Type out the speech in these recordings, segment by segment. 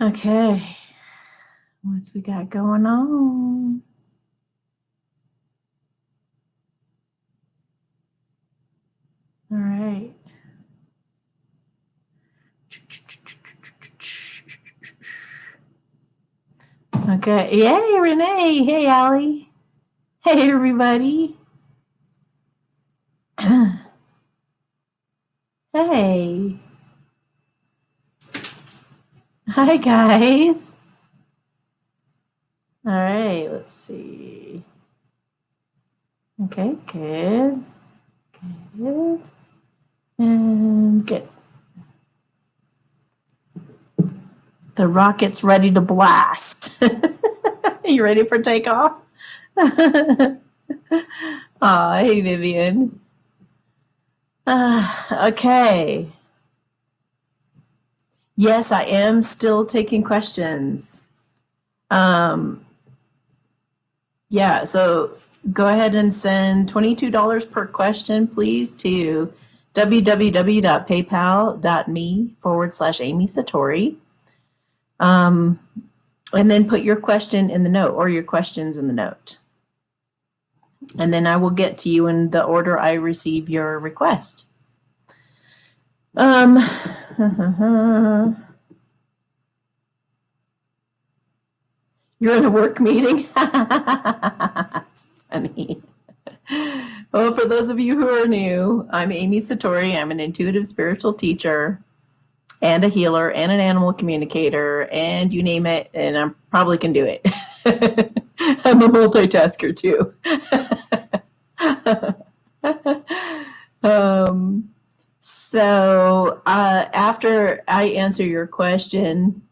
Okay, what's we got going on? All right. Okay. Yay, Renee. Hey, Allie. Hey, everybody. Hey. Hi, guys. All right, let's see. Okay, good. Good. And good. The rocket's ready to blast. You ready for takeoff? Aw, hey, Vivian. Okay. Yes, I am still taking questions. Yeah, so go ahead and send $22 per question, please, to www.paypal.me/Amy Satori. And then put your question in the note or your questions in the note. And then I will get to you in the order I receive your request. You're in a work meeting? That's funny. Well, for those of you who are new, I'm Amy Satori. I'm an intuitive spiritual teacher and a healer and an animal communicator, and you name it, and I probably can do it. I'm a multitasker too. So after I answer your question,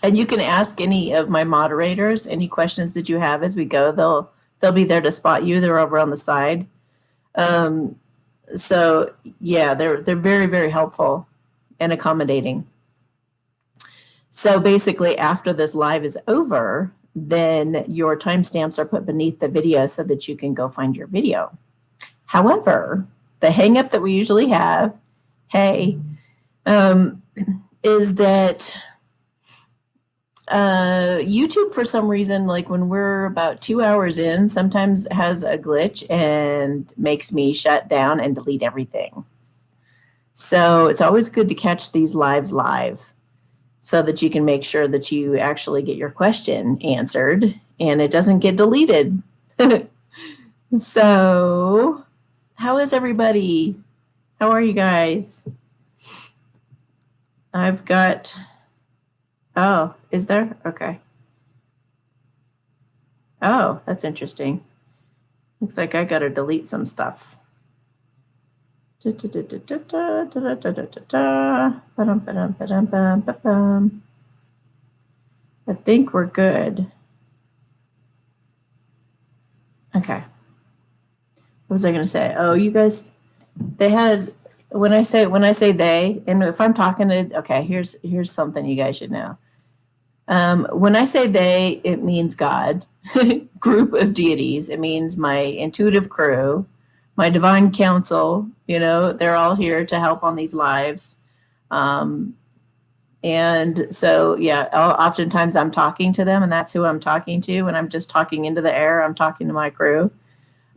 and you can ask any of my moderators any questions that you have as we go. They'll be there to spot you. They're over on the side. So yeah, they're very, very helpful and accommodating. So basically, after this live is over, then your timestamps are put beneath the video so that you can go find your video. However, the hang up that we usually have, is that YouTube, for some reason, like when we're about 2 hours in, sometimes has a glitch and makes me shut down and delete everything. So it's always good to catch these lives live so that you can make sure that you actually get your question answered and it doesn't get deleted. So, how is everybody? How are you guys? I've got. Oh, is there? Okay. Oh, that's interesting. Looks like I gotta delete some stuff. I think we're good. Okay. What was I gonna say? Oh, you guys, they had when I say they, and if I'm talking to, okay, here's something you guys should know. When I say they, it means God, group of deities. It means my intuitive crew, my divine council. You know, they're all here to help on these lives. And so, yeah, oftentimes I'm talking to them, and that's who I'm talking to. When I'm just talking into the air, I'm talking to my crew.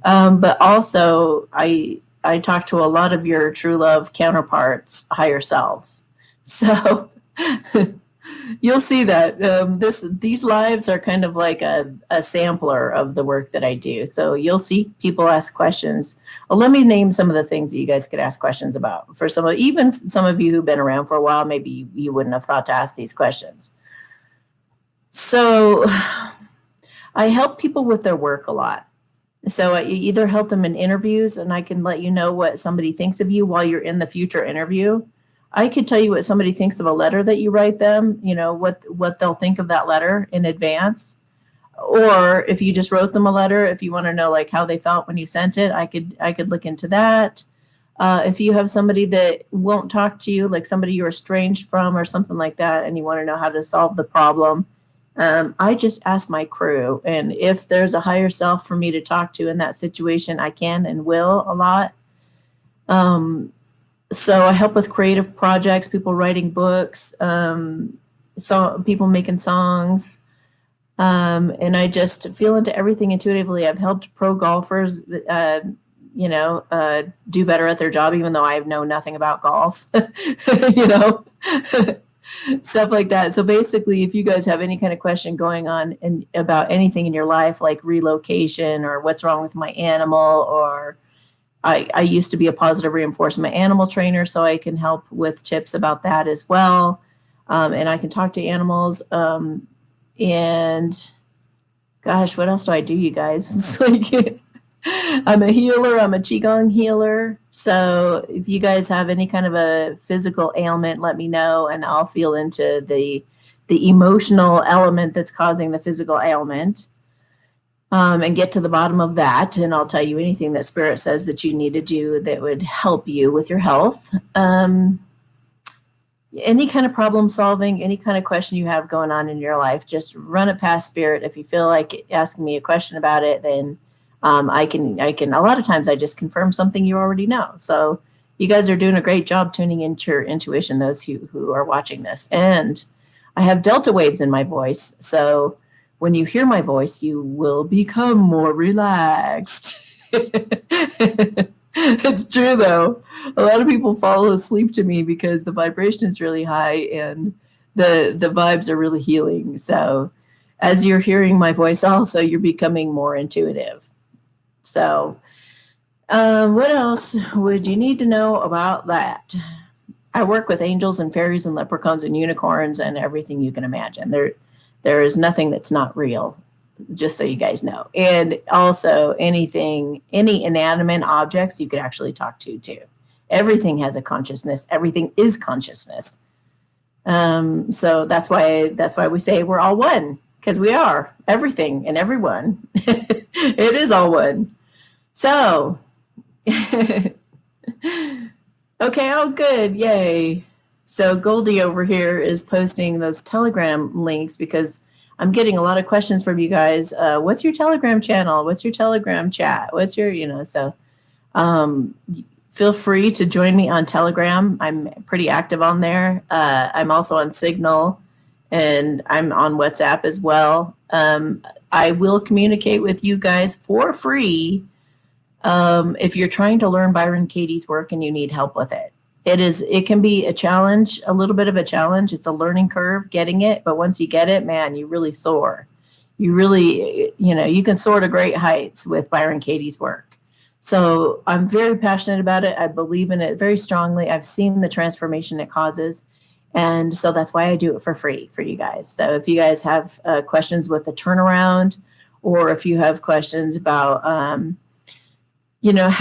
But also, I talk to a lot of your true love counterparts, higher selves. So you'll see that these lives are kind of like a sampler of the work that I do. So you'll see people ask questions. Well, let me name some of the things that you guys could ask questions about. For even some of you who've been around for a while, maybe you wouldn't have thought to ask these questions. So I help people with their work a lot. So I either help them in interviews, and I can let you know what somebody thinks of you while you're in the future interview. I could tell you what somebody thinks of a letter that you write them, you know, what they'll think of that letter in advance. Or if you just wrote them a letter, if you want to know like how they felt when you sent it, I could look into that. If you have somebody that won't talk to you, like somebody you're estranged from or something like that, and you want to know how to solve the problem, I just ask my crew. And if there's a higher self for me to talk to in that situation, I can and will a lot. So I help with creative projects, people writing books, people making songs. And I just feel into everything intuitively. I've helped pro golfers, do better at their job, even though I know nothing about golf, you know, stuff like that. So basically, if you guys have any kind of question going on about anything in your life, like relocation or what's wrong with my animal, or I used to be a positive reinforcement animal trainer, so I can help with tips about that as well. And I can talk to animals. And gosh, what else do I do, you guys? It's like I'm a healer. I'm a qigong healer. So if you guys have any kind of a physical ailment, let me know, and I'll feel into the emotional element that's causing the physical ailment, and get to the bottom of that. And I'll tell you anything that spirit says that you need to do that would help you with your health. Any kind of problem solving, any kind of question you have going on in your life, just run it past spirit. If you feel like asking me a question about it, then I can, a lot of times I just confirm something you already know. So you guys are doing a great job tuning into your intuition, those who are watching this. And I have delta waves in my voice. So when you hear my voice, you will become more relaxed. It's true, though. A lot of people fall asleep to me because the vibration is really high and the vibes are really healing. So as you're hearing my voice also, you're becoming more intuitive. So what else would you need to know about that? I work with angels and fairies and leprechauns and unicorns and everything you can imagine. There is nothing that's not real, just so you guys know. And also any inanimate objects you could actually talk to too. Everything has a consciousness. Everything is consciousness. So that's why we say we're all one, because we are everything and everyone. It is all one. So, okay, oh good, yay. So Goldie over here is posting those Telegram links because I'm getting a lot of questions from you guys. What's your Telegram channel? What's your Telegram chat? What's your, so feel free to join me on Telegram. I'm pretty active on there. I'm also on Signal, and I'm on WhatsApp as well. I will communicate with you guys for free if you're trying to learn Byron Katie's work and you need help with it. It can be a challenge, a little bit of a challenge. It's a learning curve getting it, but once you get it, man, you really soar. You really, you can soar to great heights with Byron Katie's work. So I'm very passionate about it. I believe in it very strongly. I've seen the transformation it causes. And so that's why I do it for free for you guys. So if you guys have questions with the turnaround, or if you have questions about, how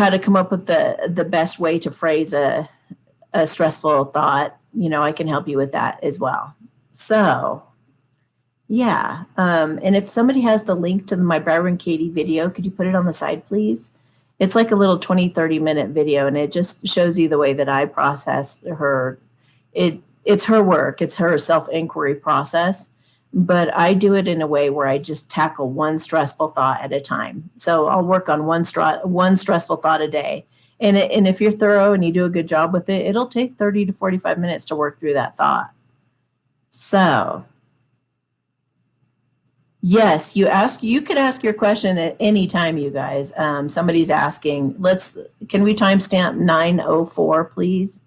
to come up with the best way to phrase a stressful thought, I can help you with that as well. So, yeah. And if somebody has the link to my Byron Katie video, could you put it on the side, please? It's like a little 20-30 minute video, and it just shows you the way that I process her. It's her work. It's her self-inquiry process, but I do it in a way where I just tackle one stressful thought at a time. So I'll work on one stressful thought a day. And if you're thorough and you do a good job with it, it'll take 30 to 45 minutes to work through that thought. So, yes, you could ask your question at any time, you guys. Somebody's asking, can we timestamp 9:04, please?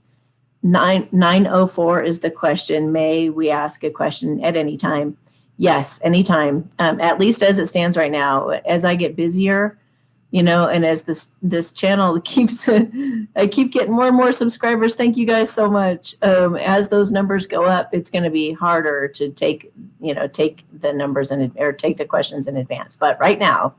9:04 is the question. May we ask a question at any time? Yes, anytime. At least as it stands right now. As I get busier, and as this channel keeps, I keep getting more and more subscribers. Thank you guys so much. As those numbers go up, it's going to be harder to take the numbers or take the questions in advance. But right now,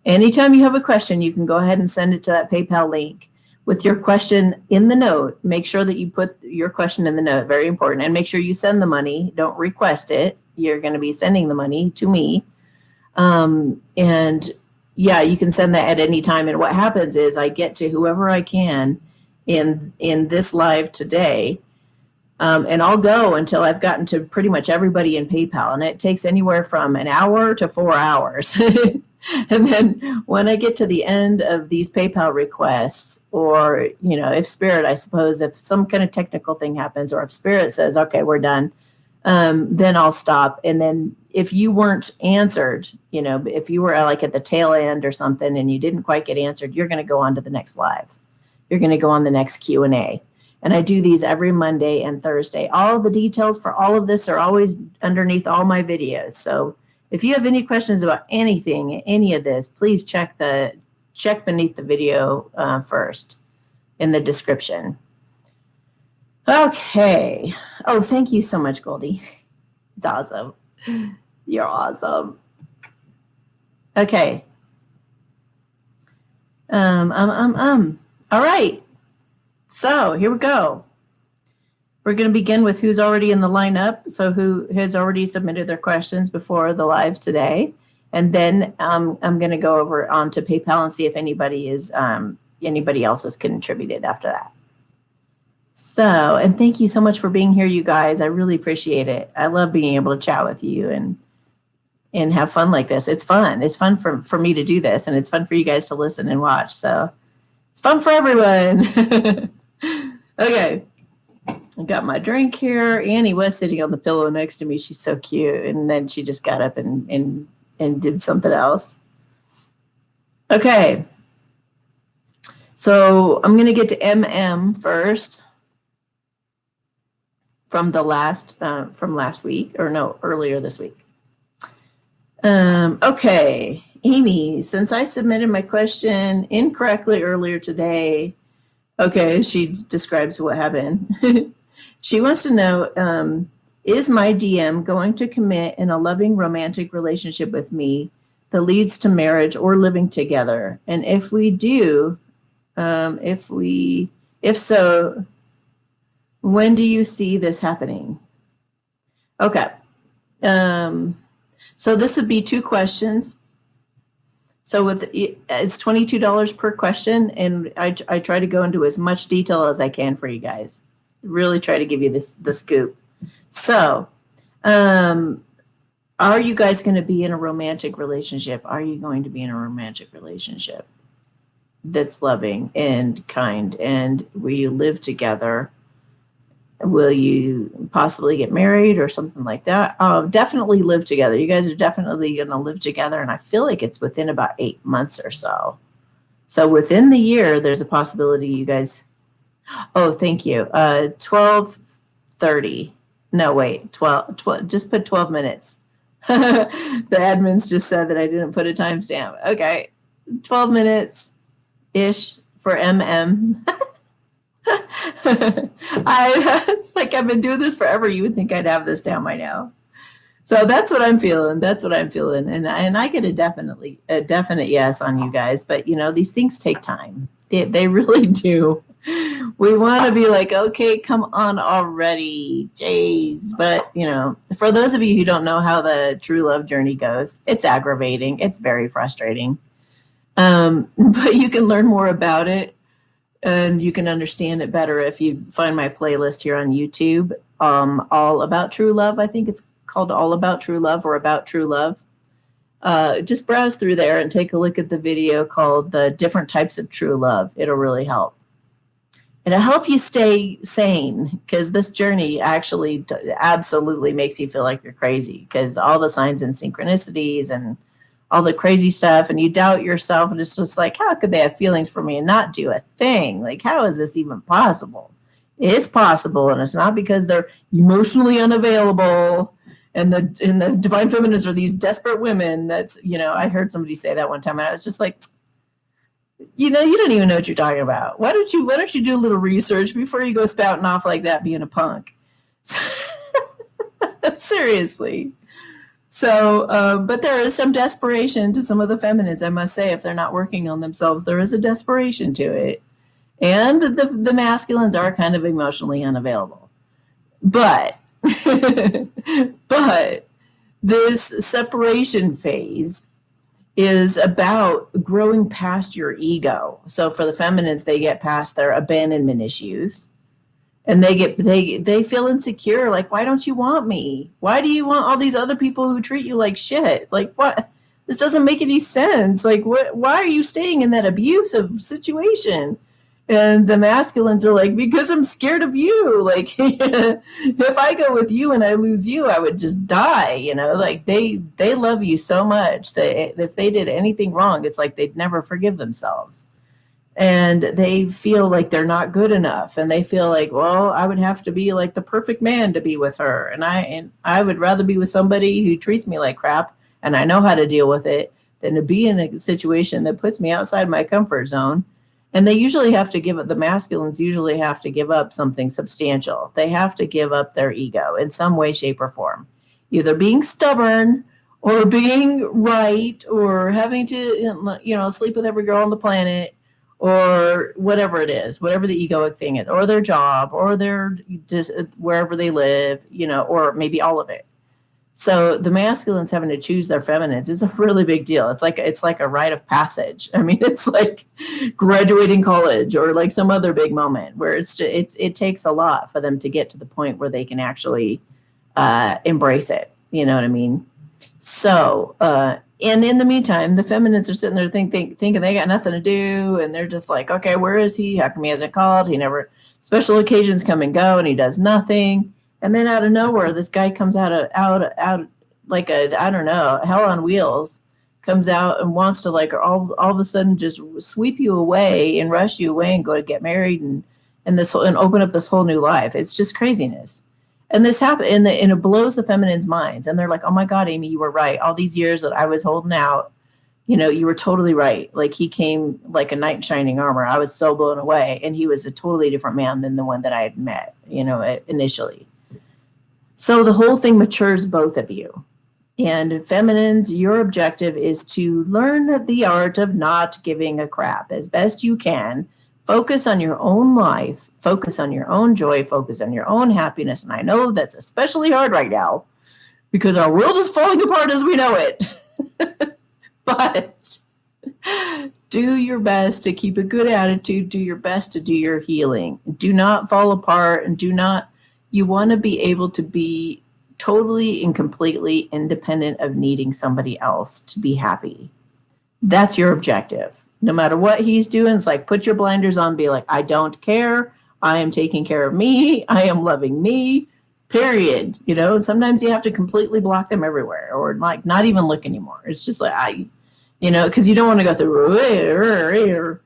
anytime you have a question, you can go ahead and send it to that PayPal link with your question in the note. Make sure that you put your question in the note. Very important. And make sure you send the money. Don't request it. You're going to be sending the money to me. And yeah, you can send that at any time. And what happens is I get to whoever I can in this live today. And I'll go until I've gotten to pretty much everybody in PayPal. And it takes anywhere from an hour to 4 hours. And then when I get to the end of these PayPal requests, or, if Spirit, I suppose, if some kind of technical thing happens, or if Spirit says, okay, we're done, then I'll stop. And then if you weren't answered, if you were like at the tail end or something and you didn't quite get answered, you're going to go on to the next live. You're going to go on the next Q&A. And I do these every Monday and Thursday. All the details for all of this are always underneath all my videos. So if you have any questions about anything, any of this, please check beneath the video first in the description. Okay. Oh, thank you so much, Goldie. It's awesome. You're awesome. Okay. All right. So here we go. We're going to begin with who's already in the lineup. So who has already submitted their questions before the live today. And then I'm going to go over onto PayPal and see if anybody else has contributed after that. So, and thank you so much for being here, you guys. I really appreciate it. I love being able to chat with you and have fun like this. It's fun. It's fun for me to do this, and it's fun for you guys to listen and watch. So it's fun for everyone. Okay. I got my drink here. Annie was sitting on the pillow next to me. She's so cute. And then she just got up and did something else. Okay. So I'm going to get to MM first from last week, or no, earlier this week. Okay. Amy, since I submitted my question incorrectly earlier today, okay, she describes what happened. She wants to know, is my DM going to commit in a loving romantic relationship with me that leads to marriage or living together? And if we do, if so, when do you see this happening? Okay. So this would be 2 questions. So it's $22 per question, and I try to go into as much detail as I can for you guys. Really try to give you the scoop. So, are you guys going to be in a romantic relationship? Are you going to be in a romantic relationship that's loving and kind, and will you live together? Will you possibly get married or something like that? Definitely live together. You guys are definitely going to live together, and I feel like it's within about 8 months or so. So within the year, there's a possibility you guys. Oh, thank you. 12:30. No, wait. 12. Just put 12 minutes. The admins just said that I didn't put a timestamp. Okay, 12 minutes ish for MM. It's like I've been doing this forever. You would think I'd have this down by now. So that's what I'm feeling. And I get a definite yes on you guys. But these things take time. They really do. We want to be like, okay, come on already, jeez. But for those of you who don't know how the true love journey goes, it's aggravating. It's very frustrating. But you can learn more about it. And you can understand it better if you find my playlist here on YouTube, All About True Love. I think it's called All About True Love or About True Love. Just browse through there and take a look at the video called The Different Types of True Love. It'll really help. It'll help you stay sane, because this journey actually absolutely makes you feel like you're crazy, because all the signs and synchronicities and all the crazy stuff, and you doubt yourself, and it's just like, how could they have feelings for me and not do a thing? Like, how is this even possible? It's possible, and it's not because they're emotionally unavailable, and the divine feminists are these desperate women. That's, I heard somebody say that one time, and I was just like, you don't even know what you're talking about. Why don't you do a little research before you go spouting off like that, being a punk? Seriously. So, but there is some desperation to some of the feminines, I must say. If they're not working on themselves, there is a desperation to it. And the masculines are kind of emotionally unavailable. But, but this separation phase is about growing past your ego. So for the feminines, they get past their abandonment issues. And they feel insecure. Like, why don't you want me? Why do you want all these other people who treat you like shit? Like, what? This doesn't make any sense. Like, what? Why are you staying in that abusive situation? And the masculines are like, because I'm scared of you. Like, if I go with you and I lose you, I would just die. Like they love you so much that if they did anything wrong, it's like they'd never forgive themselves. And they feel like they're not good enough, and they feel like, well, I would have to be like the perfect man to be with her, and I would rather be with somebody who treats me like crap and I know how to deal with it than to be in a situation that puts me outside my comfort zone. And they usually have to give up, the masculines usually have to give up something substantial. They have to give up their ego in some way, shape, or form, either being stubborn or being right or having to sleep with every girl on the planet or whatever it is, whatever the egoic thing is, or their job, or their just wherever they live, or maybe all of it. So the masculines having to choose their feminines is a really big deal. It's like a rite of passage. I mean, it's like graduating college or like some other big moment where it takes a lot for them to get to the point where they can actually embrace it. You know what I mean? So, and in the meantime, the feminists are sitting there thinking they got nothing to do, and they're just like, okay, where is he? How come he hasn't called? He never. Special occasions come and go, and he does nothing. And then out of nowhere, this guy comes out like a, I don't know, hell on wheels, comes out and wants to like all of a sudden just sweep you away and rush you away and go to get married and open up this whole new life. It's just craziness. And this happened, and it blows the feminines' minds. And they're like, oh my God, Amy, you were right. All these years that I was holding out, you were totally right. Like he came like a knight in shining armor. I was so blown away. And he was a totally different man than the one that I had met, initially. So the whole thing matures both of you. And feminines, your objective is to learn the art of not giving a crap as best you can. Focus on your own life, focus on your own joy, focus on your own happiness. And I know that's especially hard right now because our world is falling apart as we know it. But do your best to keep a good attitude, do your best to do your healing. Do not fall apart, and you want to be able to be totally and completely independent of needing somebody else to be happy. That's your objective. No matter what he's doing, it's like put your blinders on, be like, I don't care. I am taking care of me. I am loving me, period. And sometimes you have to completely block them everywhere or like not even look anymore. It's just like, because you don't want to go through.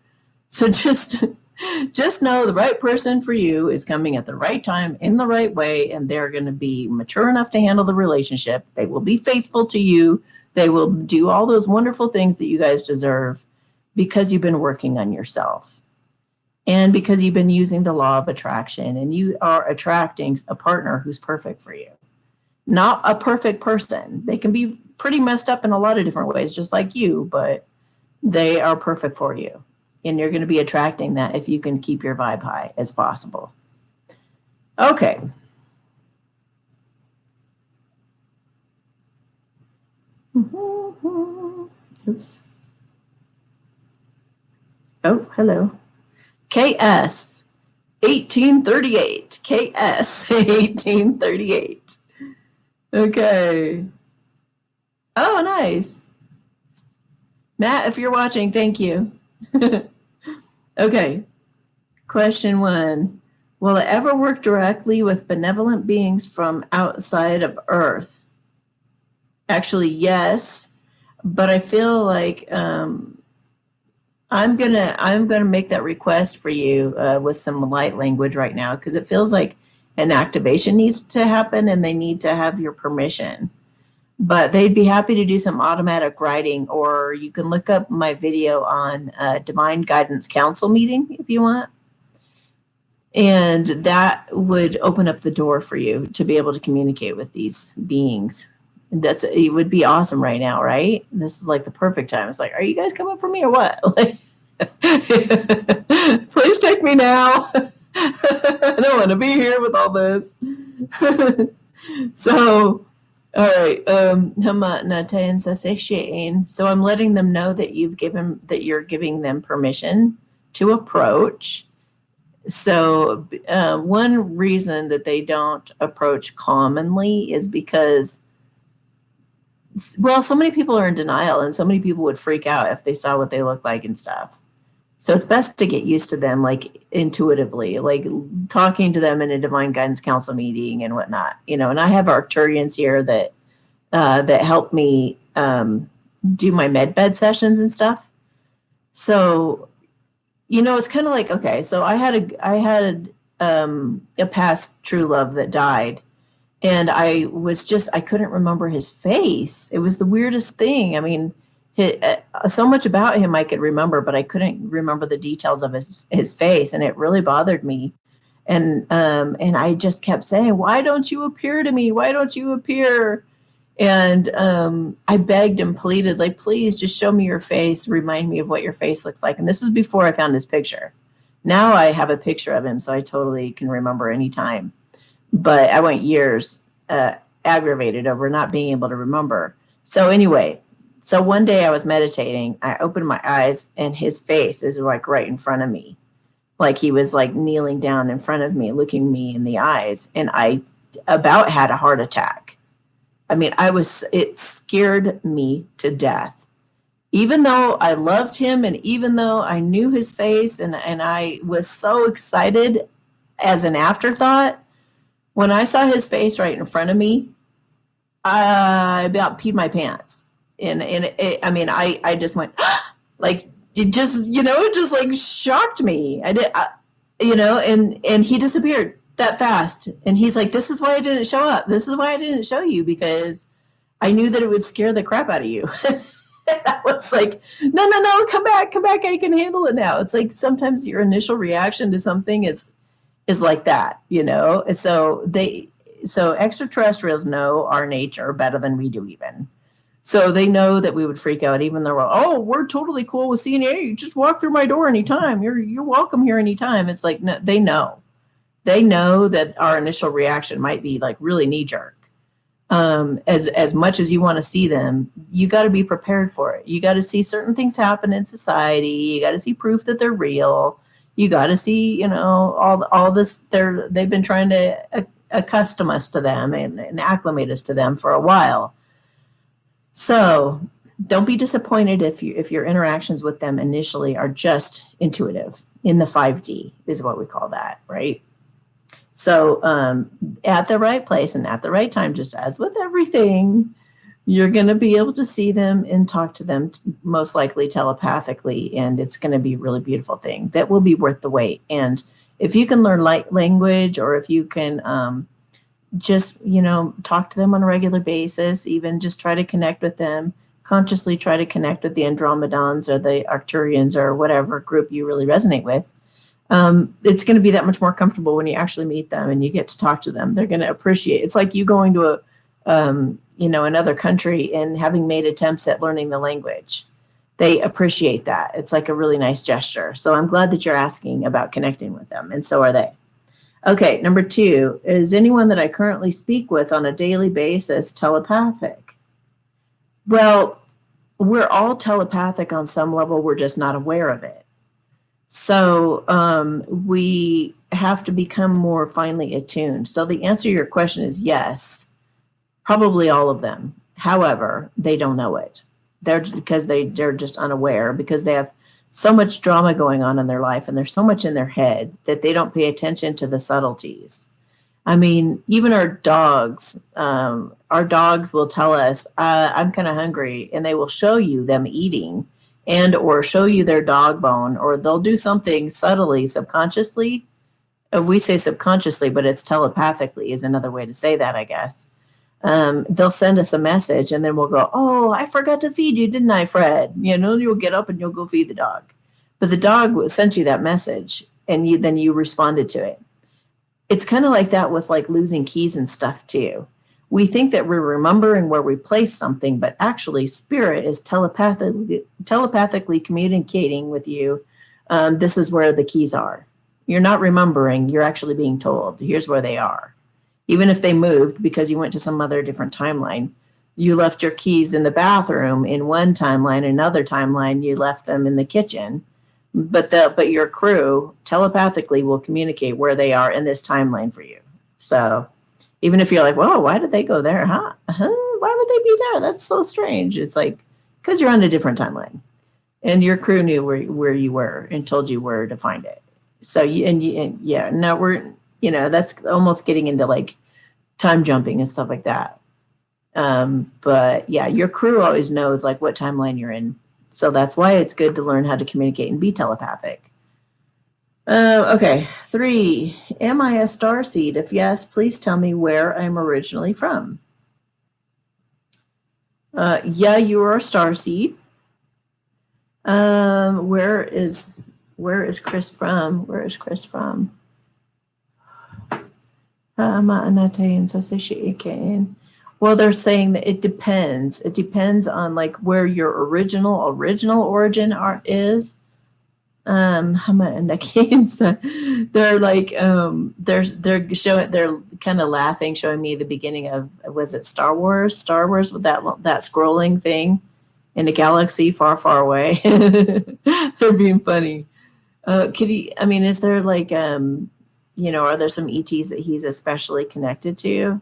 So just know the right person for you is coming at the right time in the right way, and they're going to be mature enough to handle the relationship. They will be faithful to you. They will do all those wonderful things that you guys deserve because you've been working on yourself and because you've been using the law of attraction, and you are attracting a partner who's perfect for you. Not a perfect person. They can be pretty messed up in a lot of different ways, just like you, but they are perfect for you. And you're going to be attracting that if you can keep your vibe high as possible. Okay. Oops. Oh, hello. KS 1838. KS 1838. Okay. Oh, nice. Matt, if you're watching, thank you. Okay. Question 1. Will it ever work directly with benevolent beings from outside of Earth? Actually, yes. But I feel like I'm gonna make that request for you with some light language right now, because it feels like an activation needs to happen and they need to have your permission. But they'd be happy to do some automatic writing, or you can look up my video on Divine Guidance Council meeting if you want. And that would open up the door for you to be able to communicate with these beings. It would be awesome right now, right? This is like the perfect time. It's like, are you guys coming for me or what? Like, please take me now. I don't want to be here with all this. So, all right. So I'm letting them know that you're giving them permission to approach. So one reason that they don't approach commonly is because, well, so many people are in denial, and so many people would freak out if they saw what they look like and stuff. So it's best to get used to them, like intuitively, like talking to them in a divine guidance council meeting and whatnot, and I have Arcturians here that help me do my med bed sessions and stuff. So, it's kind of like, okay, so I had a past true love that died, and I couldn't remember his face. It was the weirdest thing. I mean, so much about him I could remember, but I couldn't remember the details of his face, and it really bothered me. And I just kept saying, "Why don't you appear to me? Why don't you appear?" And I begged and pleaded, like, please just show me your face, remind me of what your face looks like. And this was before I found his picture. Now I have a picture of him, so I totally can remember any time. But I went years aggravated over not being able to remember. So anyway, so one day I was meditating, I opened my eyes, and his face is like right in front of me. Like he was like kneeling down in front of me, looking me in the eyes. And I about had a heart attack. I mean, it scared me to death. Even though I loved him, and even though I knew his face, and I was so excited as an afterthought, when I saw his face right in front of me, I about peed my pants. I just went, like, it just like shocked me. And he disappeared that fast. And he's like, this is why I didn't show up. This is why I didn't show you, because I knew that it would scare the crap out of you. I was like, no, come back. I can handle it now. It's like sometimes your initial reaction to something is like that, So extraterrestrials know our nature better than we do even. So they know that we would freak out, even though we're totally cool with seeing you. You just walk through my door anytime. You're welcome here anytime. It's like, no, they know that our initial reaction might be like really knee jerk. As much as you want to see them, you got to be prepared for it. You got to see certain things happen in society. You got to see proof that they're real. You got to see, all this. They've been trying to accustom us to them and acclimate us to them for a while. So don't be disappointed if your interactions with them initially are just intuitive. In the 5D is what we call that, right? So at the right place and at the right time, just as with everything, you're going to be able to see them and talk to them, most likely telepathically, and it's going to be a really beautiful thing that will be worth the wait. And if you can learn light language, or if you can just, talk to them on a regular basis, even just try to connect with them, consciously try to connect with the Andromedans or the Arcturians or whatever group you really resonate with, it's going to be that much more comfortable when you actually meet them and you get to talk to them. They're going to appreciate. It's like you going to another country and having made attempts at learning the language. They appreciate that. It's like a really nice gesture. So I'm glad that you're asking about connecting with them, and so are they. Okay, number 2, is anyone that I currently speak with on a daily basis telepathic? Well, we're all telepathic on some level. We're just not aware of it. So we have to become more finely attuned. So the answer to your question is yes, probably all of them. However, they don't know it. They're just unaware, because they have so much drama going on in their life, and there's so much in their head that they don't pay attention to the subtleties. I mean, even our dogs will tell us, I'm kind of hungry, and they will show you them eating, and or show you their dog bone, or they'll do something subtly, subconsciously. We say subconsciously, but it's telepathically is another way to say that, I guess. They'll send us a message, and then we'll go, oh, I forgot to feed you, didn't I, Fred? You'll get up and you'll go feed the dog. But the dog sent you that message, and then you responded to it. It's kind of like that with like losing keys and stuff too. We think that we're remembering where we placed something, but actually spirit is telepathically communicating with you. This is where the keys are. You're not remembering, you're actually being told, here's where they are. Even if they moved because you went to some other different timeline, you left your keys in the bathroom in one timeline, another timeline, you left them in the kitchen. But your crew telepathically will communicate where they are in this timeline for you. So even if you're like, whoa, why did they go there? Why would they be there? That's so strange. It's like, because you're on a different timeline. And your crew knew where you were and told you where to find it. So and yeah, now we're, that's almost getting into like time jumping and stuff like that. But yeah, your crew always knows like what timeline you're in. So that's why it's good to learn how to communicate and be telepathic. Okay, 3. Am I a star seed? If yes, please tell me where I'm originally from. Yeah, you are a star seed. Where is Chris from? Where is Chris from? Well, they're saying that it depends. It depends on like where your original origin is. They're like they're kind of laughing, showing me the beginning of, was it Star Wars with that scrolling thing in a galaxy far, far away. They're being funny. Is there like are there some ETs that he's especially connected to?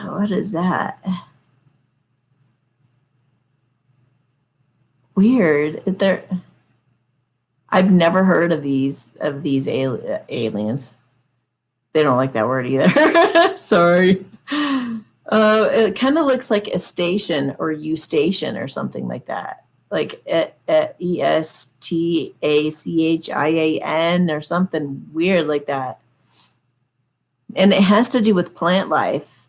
What is that? Weird. I've never heard of these aliens. They don't like that word either. Sorry. It kind of looks like a station or U-station or something like that. Like ESTACHIAN or something weird like that. And it has to do with plant life.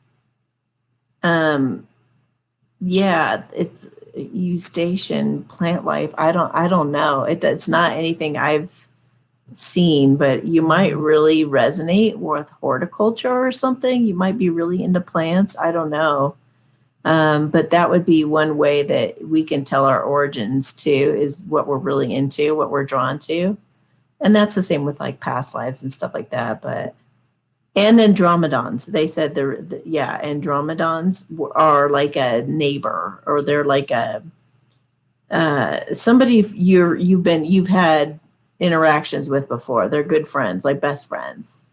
Yeah, it's U-station, plant life. I don't know. It's not anything I've seen, but you might really resonate with horticulture or something. You might be really into plants. I don't know. But that would be one way that we can tell our origins too, is what we're really into, what we're drawn to. And that's the same with like past lives and stuff like that. And andromedons, they said andromedons are like a neighbor, or they're like somebody you've had interactions with before. They're good friends, like best friends.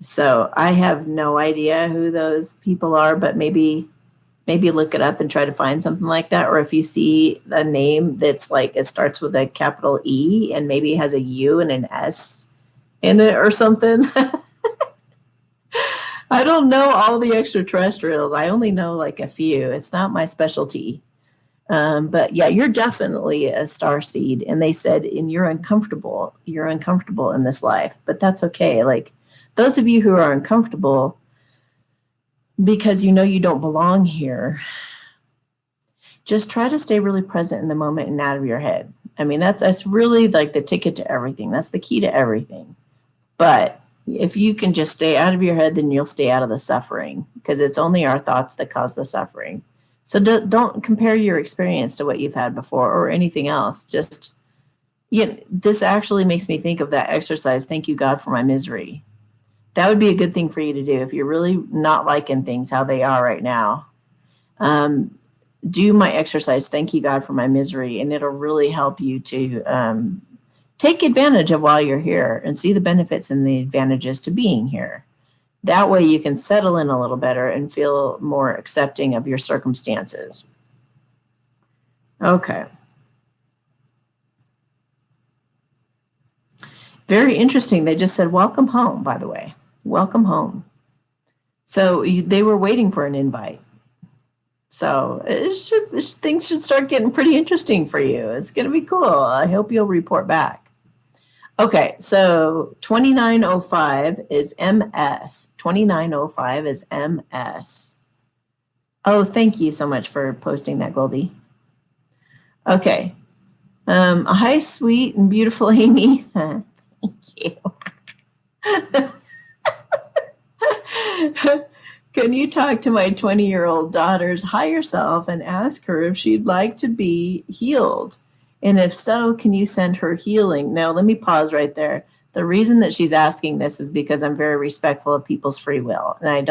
So I have no idea who those people are, but maybe look it up and try to find something like that. Or if you see a name that's like, it starts with a capital E and maybe has a U and an S in it or something. I don't know all the extraterrestrials. I only know like a few. It's not my specialty. But yeah, you're definitely a star seed. And they said, and you're uncomfortable in this life, but that's okay. Like those of you who are uncomfortable because you don't belong here, just try to stay really present in the moment and out of your head. I mean, that's really like the ticket to everything. That's the key to everything. But if you can just stay out of your head, then you'll stay out of the suffering, because it's only our thoughts that cause the suffering. So don't compare your experience to what you've had before or anything else. Just, this actually makes me think of that exercise, thank you, God, for my misery. That would be a good thing for you to do if you're really not liking things how they are right now. Do my exercise, thank you, God, for my misery, and it'll really help you to take advantage of while you're here and see the benefits and the advantages to being here. That way you can settle in a little better and feel more accepting of your circumstances. Okay. Very interesting. They just said, welcome home, by the way. Welcome home. So they were waiting for an invite. So things should start getting pretty interesting for you. It's going to be cool. I hope you'll report back. Okay, so 2905 is MS. 2905 is MS. Oh, thank you so much for posting that, Goldie. Okay. Hi, sweet and beautiful Amy. Thank you. Can you talk to my 20-year-old daughter's higher self and ask her if she'd like to be healed? And if so, can you send her healing? Now, let me pause right there. The reason that she's asking this is because I'm very respectful of people's free will. And I'm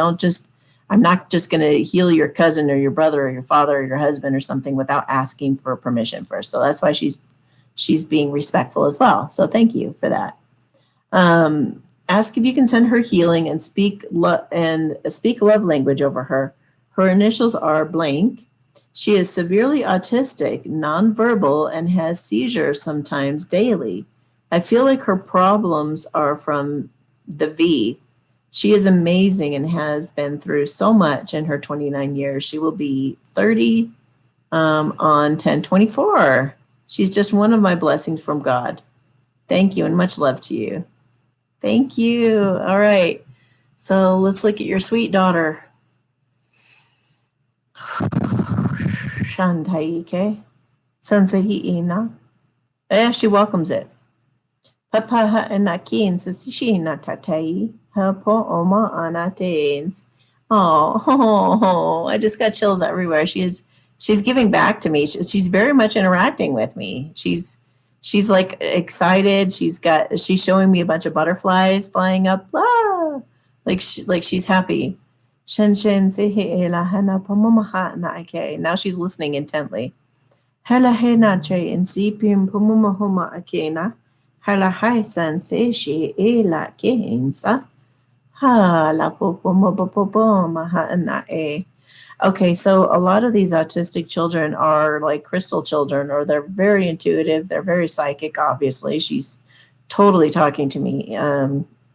not just going to heal your cousin or your brother or your father or your husband or something without asking for permission first. So that's why she's being respectful as well. So thank you for that. Ask if you can send her healing and speak love language over her. Her initials are blank. She is severely autistic, nonverbal, and has seizures sometimes daily. I feel like her problems are from the V. She is amazing and has been through so much in her 29 years. She will be 30 on 10/24. She's just one of my blessings from God. Thank you and much love to you. Thank you. All right. So let's look at your sweet daughter. Shantaike. Sansahiina. Yeah, she welcomes it. Papa ha'anakin sasishina tatai. Hapo oma anateins. Oh, I just got chills everywhere. She's giving back to me. She's very much interacting with me. She's like excited. She's showing me a bunch of butterflies flying up. Ah, like she's happy. Now she's listening intently. Hala hena che in sipim pumumahoma akena. Hala hai san se she e la kensa. Ha la popoma ha na e. Okay, so a lot of these autistic children are like crystal children, or they're very intuitive. They're very psychic, obviously. She's totally talking to me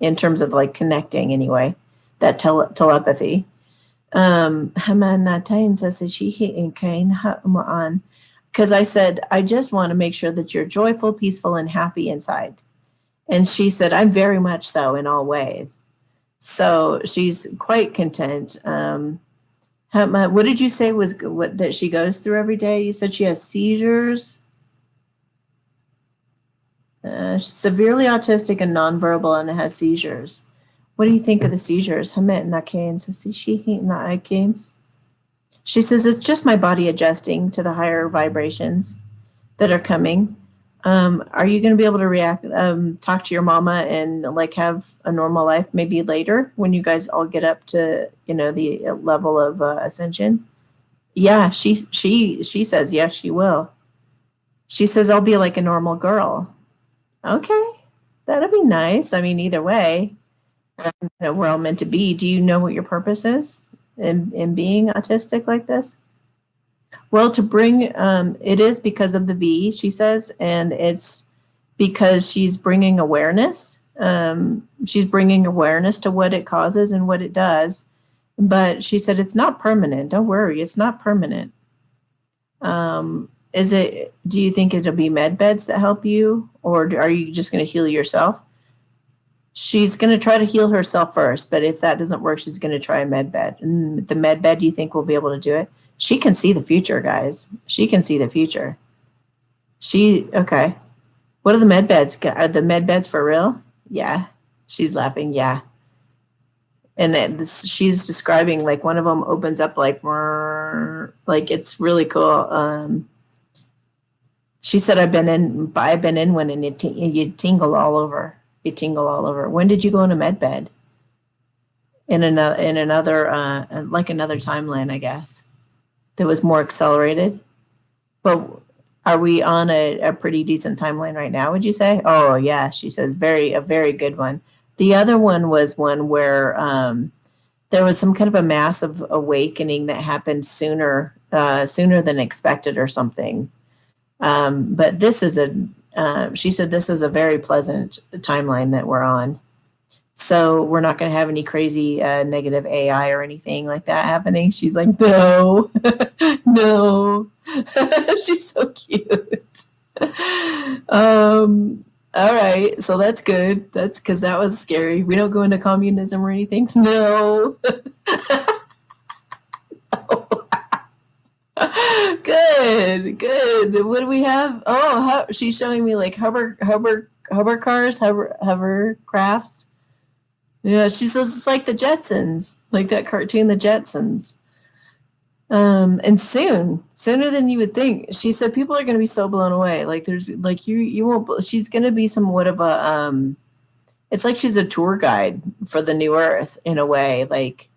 in terms of like connecting anyway, that telepathy. Because I said, I just want to make sure that you're joyful, peaceful, and happy inside. And she said, I'm very much so in all ways. So she's quite content. What did you say was what that she goes through every day? You said she has seizures, severely autistic and nonverbal, and has seizures. What do you think of the seizures? She says it's just my body adjusting to the higher vibrations that are coming. Are you going to be able to react, talk to your mama and like have a normal life maybe later when you guys all get up to, the level of ascension? Yeah, she says, yes, she will. She says, I'll be like a normal girl. Okay, that'd be nice. I mean, either way, we're all meant to be. Do you know what your purpose is in being autistic like this? Well, to bring, it is because of the V, she says, and it's because she's bringing awareness. She's bringing awareness to what it causes and what it does. But she said it's not permanent. Don't worry, it's not permanent. Do you think it'll be med beds that help you, or are you just going to heal yourself? She's going to try to heal herself first, but if that doesn't work, she's going to try a med bed. And the med bed, do you think will be able to do it? She can see the future, guys. She can see the future. Okay. What are the med beds? Are the med beds for real? Yeah. She's laughing. Yeah. And she's describing like one of them opens up like it's really cool. She said, I've been in one and you tingle all over. You tingle all over. When did you go in a med bed? In another timeline, I guess. That was more accelerated. But are we on a pretty decent timeline right now, would you say? Oh, yeah, she says a very good one. The other one was one where there was some kind of a massive awakening that happened sooner than expected or something. But this is she said this is a very pleasant timeline that we're on. So we're not going to have any crazy negative AI or anything like that happening. She's like, no, no. She's so cute. All right. So that's good. That's because that was scary. We don't go into communism or anything. No. Good. What do we have? Oh, she's showing me like hovercrafts. Yeah, she says it's like the Jetsons, like that cartoon, the Jetsons. And sooner than you would think. She said people are going to be so blown away. Like there's like you won't. She's going to be somewhat of a it's like she's a tour guide for the new Earth in a way. Like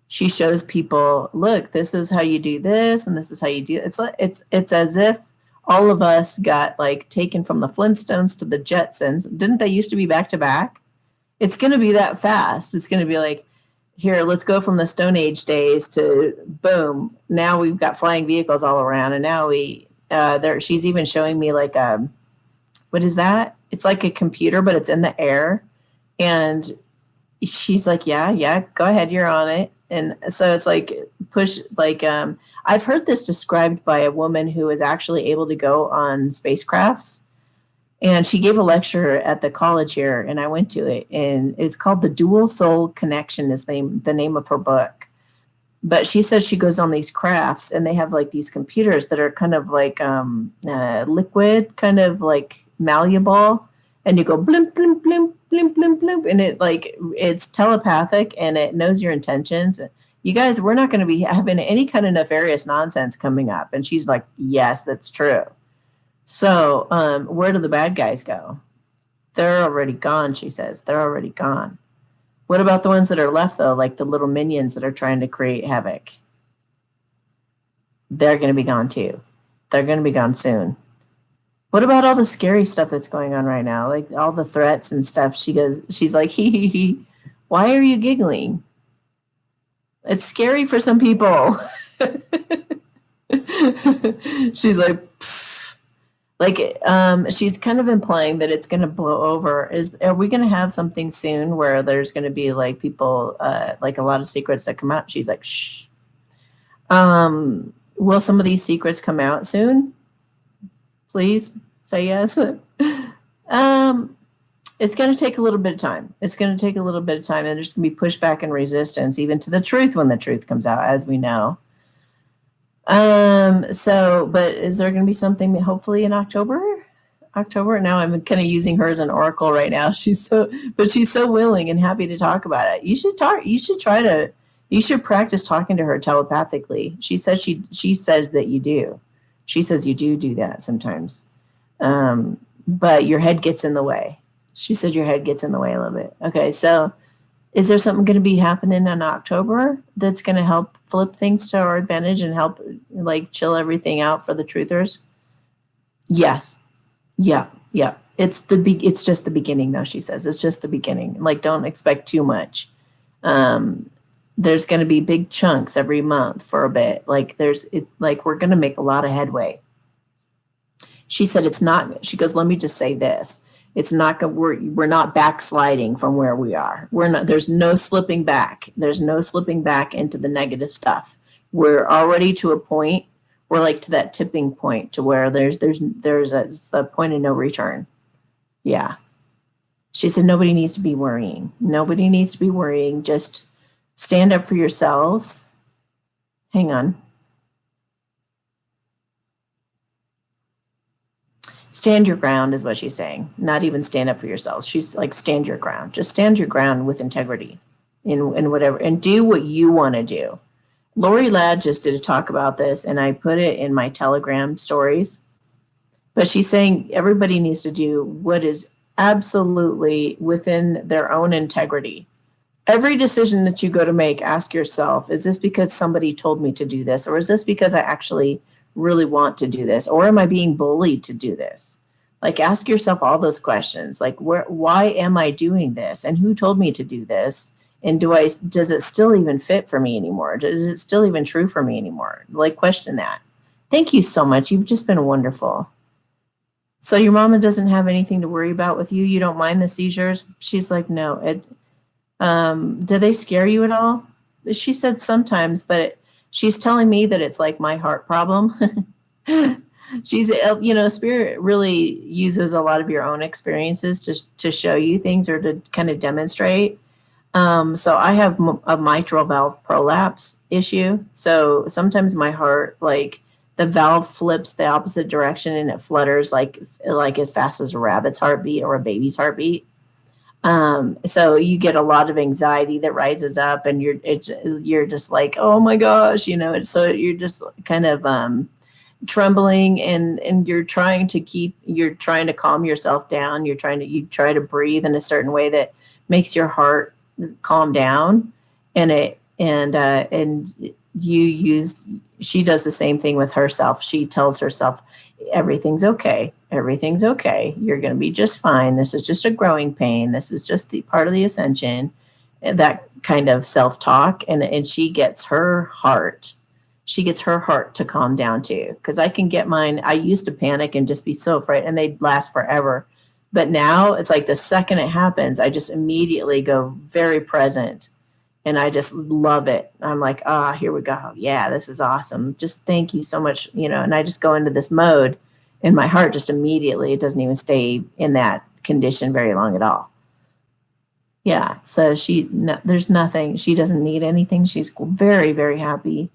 she shows people, look, this is how you do this, and this is how you do it. It's as if all of us got like taken from the Flintstones to the Jetsons. Didn't they used to be back to back? It's going to be that fast. It's going to be like, here, let's go from the Stone Age days to boom. Now we've got flying vehicles all around, and now she's even showing me like what is that? It's like a computer, but it's in the air, and she's like, yeah, go ahead, you're on it. And so it's like push, like I've heard this described by a woman who is actually able to go on spacecrafts. And she gave a lecture at the college here, and I went to it. And it's called The Dual Soul Connection is the name of her book. But she says she goes on these crafts, and they have like these computers that are kind of like liquid, kind of like malleable. And you go blimp, blimp, blimp, blimp, blimp, blimp. And it's telepathic, and it knows your intentions. You guys, we're not going to be having any kind of nefarious nonsense coming up. And she's like, yes, that's true. So where do the bad guys go? They're already gone, she says. They're already gone. What about the ones that are left, though, like the little minions that are trying to create havoc? They're going to be gone, too. They're going to be gone soon. What about all the scary stuff that's going on right now? Like all the threats and stuff. She's like, hee. Why are you giggling? It's scary for some people. She's like, she's kind of implying that it's going to blow over. Are we going to have something soon where there's going to be like people, like a lot of secrets that come out? She's like, shh. Will some of these secrets come out soon? Please say yes. It's going to take a little bit of time. It's going to take a little bit of time, and there's going to be pushback and resistance, even to the truth when the truth comes out, as we know. But is there going to be something hopefully in October? Now I'm kind of using her as an oracle right now. She's so willing and happy to talk about it. You should practice talking to her telepathically. She says that you do. She says you do that sometimes. But your head gets in the way. She said your head gets in the way a little bit. Okay. So is there something going to be happening in October that's going to help flip things to our advantage and help like chill everything out for the truthers? Yes. Yeah. It's just the beginning, though, she says. It's just the beginning. Like, don't expect too much. There's going to be big chunks every month for a bit. Like we're going to make a lot of headway. She said she goes, let me just say this. It's not we're not backsliding from where we are. There's no slipping back. There's no slipping back into the negative stuff. We're already to a point, we're like to that tipping point to where it's a point of no return. Yeah. She said nobody needs to be worrying. Nobody needs to be worrying. Just stand up for yourselves. Hang on. Stand your ground is what she's saying. Not even stand up for yourselves. She's like, stand your ground. Just stand your ground with integrity in whatever, and do what you want to do. Lori Ladd just did a talk about this, and I put it in my Telegram stories. But she's saying everybody needs to do what is absolutely within their own integrity. Every decision that you go to make, ask yourself, is this because somebody told me to do this? Or is this because I actually really want to do this? Or am I being bullied to do this? Like, ask yourself all those questions. Like, why am I doing this? And who told me to do this? And does it still even fit for me anymore? Is it still even true for me anymore? Like, question that. Thank you so much. You've just been wonderful. So your mama doesn't have anything to worry about with you? You don't mind the seizures? She's like, no. Do they scare you at all? She said sometimes, but she's telling me that it's like my heart problem. She's, Spirit really uses a lot of your own experiences to show you things or to kind of demonstrate. So I have a mitral valve prolapse issue. So sometimes my heart, like the valve flips the opposite direction and it flutters like as fast as a rabbit's heartbeat or a baby's heartbeat. So you get a lot of anxiety that rises up, and you're just like, oh my gosh, so you're just kind of trembling, and you're trying to calm yourself down. You try to breathe in a certain way that makes your heart calm down, she does the same thing with herself. She tells herself, everything's okay. Everything's okay. You're going to be just fine. This is just a growing pain. This is just the part of the ascension. that kind of self-talk, and she gets her heart. She gets her heart to calm down too. Because I can get mine. I used to panic and just be so afraid, and they'd last forever. But now it's like the second it happens, I just immediately go very present, and I just love it. I'm like, here we go. Yeah, this is awesome. Just thank you so much, and I just go into this mode, and my heart just immediately, it doesn't even stay in that condition very long at all. Yeah, so there's nothing. She doesn't need anything. She's very, very happy.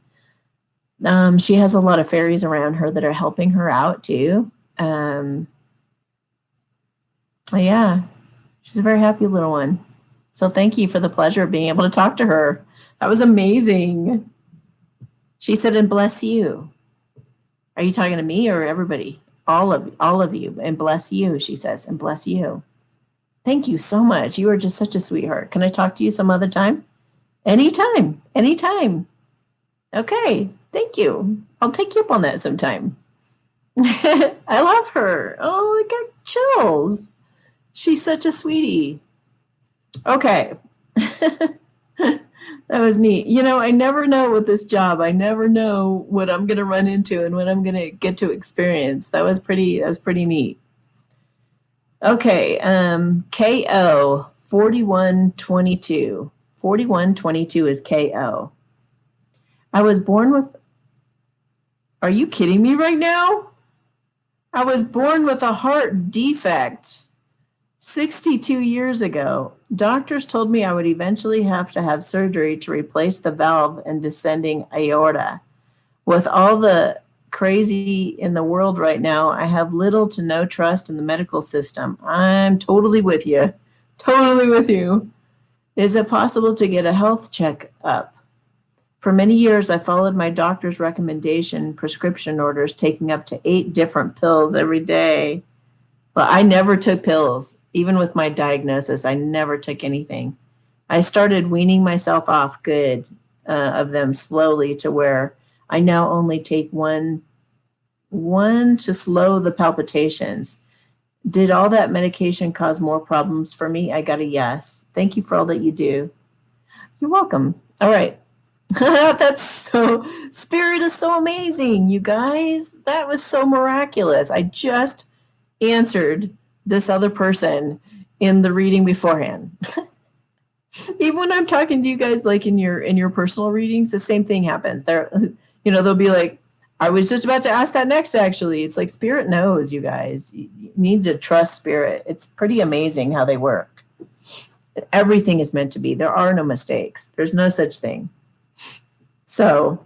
She has a lot of fairies around her that are helping her out too. Yeah, she's a very happy little one. So thank you for the pleasure of being able to talk to her. That was amazing. She said, and bless you. Are you talking to me or everybody? All of you, and bless you, she says, and bless you. Thank you so much. You are just such a sweetheart. Can I talk to you some other time? Anytime. Okay, thank you. I'll take you up on that sometime. I love her. Oh, I got chills. She's such a sweetie. Okay. That was neat. I never know with this job. I never know what I'm going to run into and what I'm going to get to experience. That was pretty neat. Okay. KO 4122. 4122 is KO. I was born with. Are you kidding me right now? I was born with a heart defect 62 years ago. Doctors told me I would eventually have to have surgery to replace the valve and descending aorta. With all the crazy in the world right now, I have little to no trust in the medical system. I'm totally with you. Totally with you. Is it possible to get a health checkup? For many years, I followed my doctor's recommendation, prescription orders, taking up to 8 different pills every day. Well, I never took pills. Even with my diagnosis, I never took anything. I started weaning myself off good of them slowly to where I now only take one to slow the palpitations. Did all that medication cause more problems for me? I got a yes. Thank you for all that you do. You're welcome. All right. Spirit is so amazing, you guys. That was so miraculous. I just answered this other person in the reading beforehand. Even when I'm talking to you guys, like in your personal readings, the same thing happens. They'll be like, I was just about to ask that next, actually. It's like Spirit knows, you guys. You need to trust Spirit. It's pretty amazing how they work. Everything is meant to be. There are no mistakes. There's no such thing. So,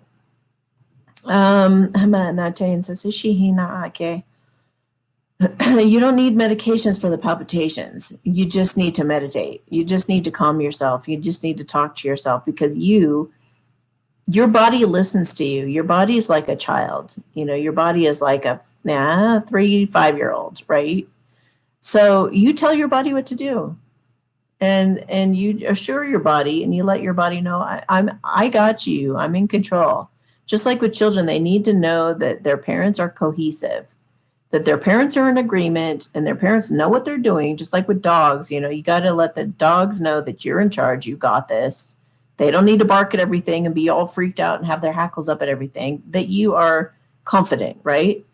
Natayan says, you don't need medications for the palpitations. You just need to meditate. You just need to calm yourself. You just need to talk to yourself because your body listens to you. Your body is like a child. Your body is like a 3-5-year-old, right? So you tell your body what to do. And you assure your body and you let your body know, I got you. I'm in control. Just like with children, they need to know that their parents are cohesive, that their parents are in agreement and their parents know what they're doing. Just like with dogs, you got to let the dogs know that you're in charge. You got this. They don't need to bark at everything and be all freaked out and have their hackles up at everything, that you are confident, right?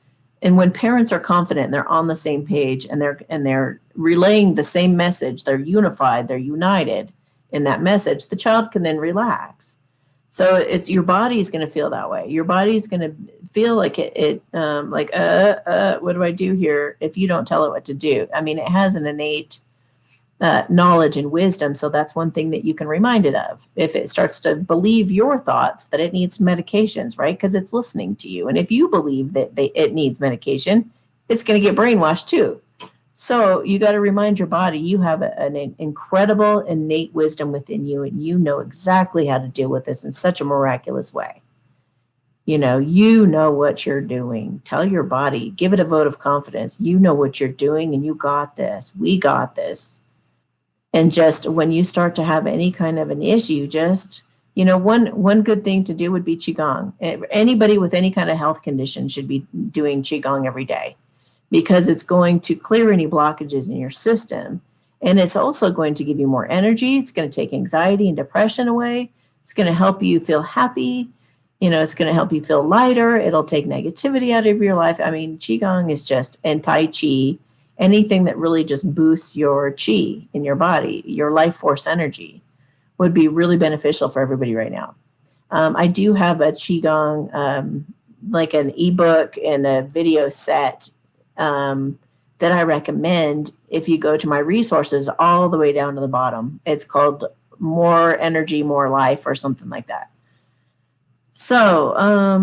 And when parents are confident, they're on the same page and they're relaying the same message, they're unified, they're united in that message, the child can then relax. So it's your body is going to feel that way. Your body is going to feel like what do I do here if you don't tell it what to do? I mean, it has an innate knowledge and wisdom. So that's one thing that you can remind it of. If it starts to believe your thoughts that it needs medications, right? Because it's listening to you. And if you believe that it needs medication, it's going to get brainwashed too. So you got to remind your body you have an incredible innate wisdom within you, and you know exactly how to deal with this in such a miraculous way. You know what you're doing. Tell your body, give it a vote of confidence. You know what you're doing and you got this. We got this. And just when you start to have any kind of an issue, just, one good thing to do would be Qigong. Anybody with any kind of health condition should be doing Qigong every day because it's going to clear any blockages in your system. And it's also going to give you more energy. It's going to take anxiety and depression away. It's going to help you feel happy. It's going to help you feel lighter. It'll take negativity out of your life. I mean, Qigong is just, and Tai Chi, anything that really just boosts your Qi in your body, your life force energy, would be really beneficial for everybody right now. I do have a Qigong, like an ebook and a video set that I recommend if you go to my resources all the way down to the bottom. It's called More Energy, More Life or something like that. So, I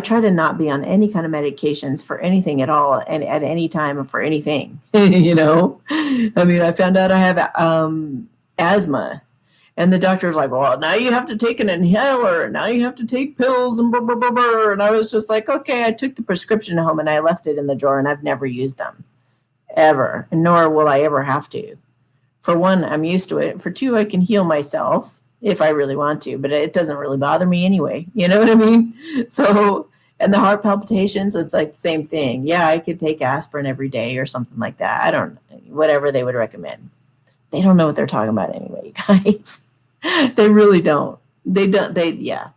try to not be on any kind of medications for anything at all and at any time for anything, I mean, I found out I have asthma. And the doctor's like, well, now you have to take an inhaler. Now you have to take pills and blah, blah, blah, blah. And I was just like, okay, I took the prescription home and I left it in the drawer and I've never used them ever, nor will I ever have to. For one, I'm used to it. For two, I can heal myself if I really want to, but it doesn't really bother me anyway. You know what I mean? So, and the heart palpitations, it's like the same thing. Yeah, I could take aspirin every day or something like that. I don't know, whatever they would recommend. They don't know what they're talking about anyway, guys. They really don't. Yeah.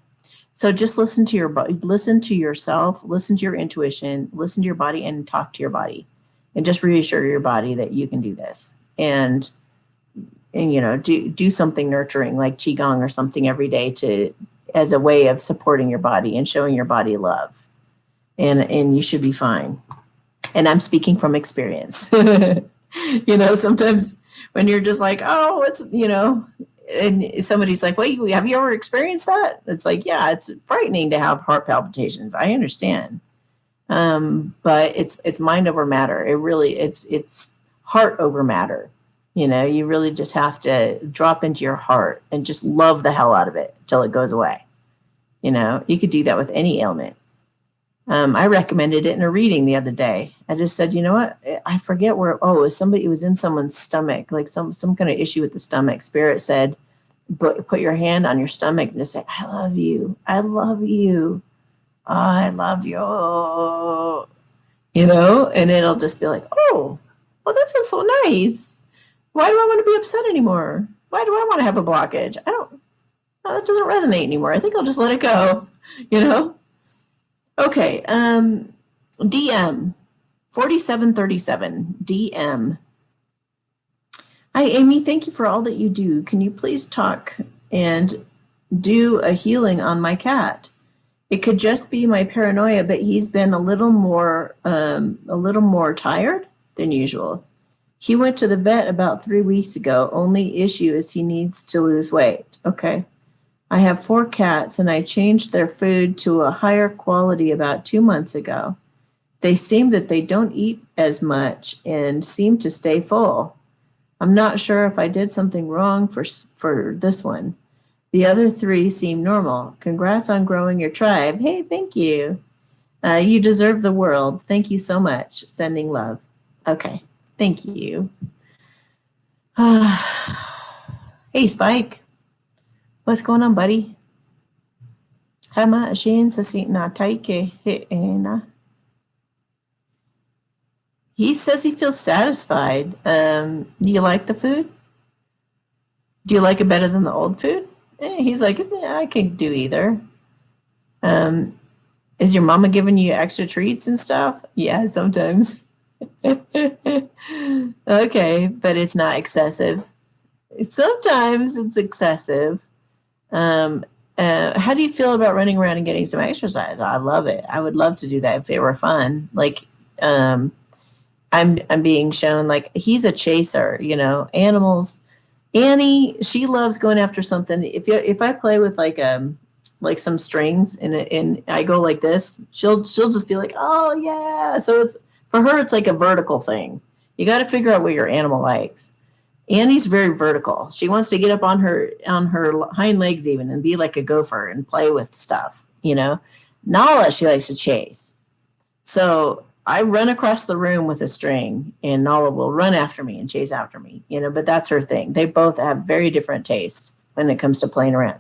So just listen to your body, listen to yourself, listen to your intuition, listen to your body and talk to your body and just reassure your body that you can do this. And do something nurturing like Qigong or something every day as a way of supporting your body and showing your body love. And you should be fine. And I'm speaking from experience. Sometimes when you're just like, oh, it's, and somebody's like, wait, have you ever experienced that? It's like, yeah, it's frightening to have heart palpitations. I understand. But it's mind over matter. It's heart over matter. You really just have to drop into your heart and just love the hell out of it till it goes away. You could do that with any ailment. I recommended it in a reading the other day. I just said, you know what? I forget where, it was in someone's stomach, like some kind of issue with the stomach. Spirit said, put your hand on your stomach and just say, I love you. I love you. I love you. And it'll just be like, oh, well, that feels so nice. Why do I want to be upset anymore? Why do I want to have a blockage? That doesn't resonate anymore. I think I'll just let it go, Okay, DM 4737 DM. Hi, Amy. Thank you for all that you do. Can you please talk and do a healing on my cat? It could just be my paranoia, but he's been a little more tired than usual. He went to the vet about 3 weeks ago. Only issue is he needs to lose weight. Okay. I have 4 cats and I changed their food to a higher quality about 2 months ago. They seem that they don't eat as much and seem to stay full. I'm not sure if I did something wrong for this one. The other 3 seem normal. Congrats on growing your tribe. Hey, thank you. You deserve the world. Thank you so much. Sending love. Okay. Thank you. Hey, Spike. What's going on, buddy? He says he feels satisfied. Do you like the food? Do you like it better than the old food? He's like, I can do either. Is your mama giving you extra treats and stuff? Yeah, sometimes. Okay, but it's not excessive. Sometimes it's excessive. How do you feel about running around and getting some exercise? I love it. I would love to do that if it were fun. Like, I'm being shown, like, he's a chaser, animals. Annie, she loves going after something. If I play with like some strings and I go like this, she'll just be like, oh yeah. So it's, for her, it's like a vertical thing. You got to figure out what your animal likes. Annie's very vertical. She wants to get up on her hind legs even and be like a gopher and play with stuff, Nala, she likes to chase. So I run across the room with a string and Nala will run after me and chase after me, but that's her thing. They both have very different tastes when it comes to playing around.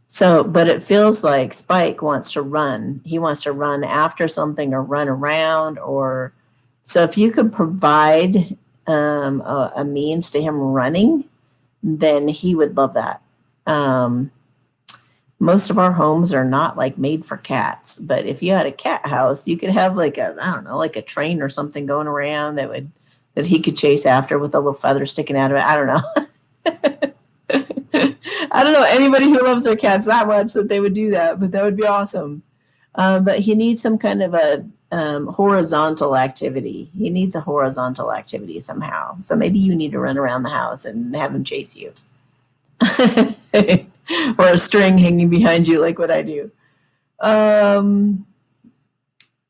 So, but it feels like Spike wants to run. He wants to run after something or run around or So if you could provide a means to him running, then he would love that. Most of our homes are not like made for cats, but if you had a cat house, you could have like a, I don't know, like a train or something going around that he could chase after with a little feather sticking out of it. I don't know. I don't know anybody who loves their cats that much that they would do that, but that would be awesome. But he needs some kind of a horizontal activity. He needs a horizontal activity somehow. So maybe you need to run around the house and have him chase you. Or a string hanging behind you, like what I do.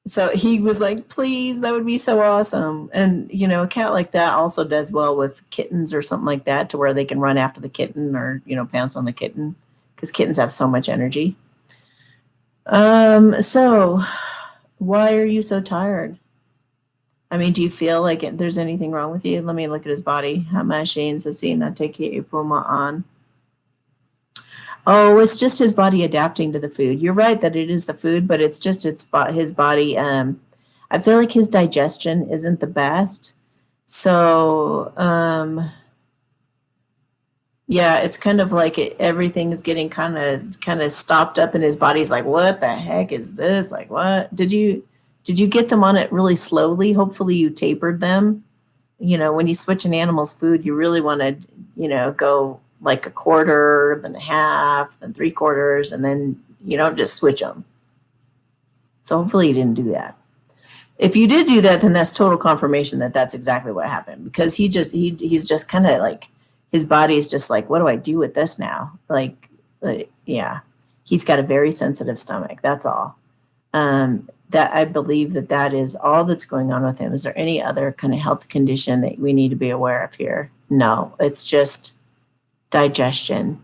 So he was like, please, that would be so awesome. And, you know, a cat like that also does well with kittens or something like that, to where they can run after the kitten or, you know, pounce on the kitten, because kittens have so much energy. So why are you so tired? I mean, do you feel like there's anything wrong with you? Let me look at his body. Oh, it's just his body adapting to the food. You're right that it is the food, but it's just his body. I feel like his digestion isn't the best. So, yeah, it's kind of like everything's getting kind of stopped up in his body. He's like, what the heck is this? Like, what? Did you get them on it really slowly? Hopefully you tapered them. You know, when you switch an animal's food, you really want to, you know, go like a quarter, then a half, then 3/4, and then you don't just switch them. So hopefully you didn't do that. If you did do that, then that's total confirmation that that's exactly what happened, because he's just kind of like, his body is just like, what do I do with this now? Yeah, he's got a very sensitive stomach. That's all. That I believe that is all that's going on with him. Is there any other kind of health condition that we need to be aware of here? No, it's just digestion.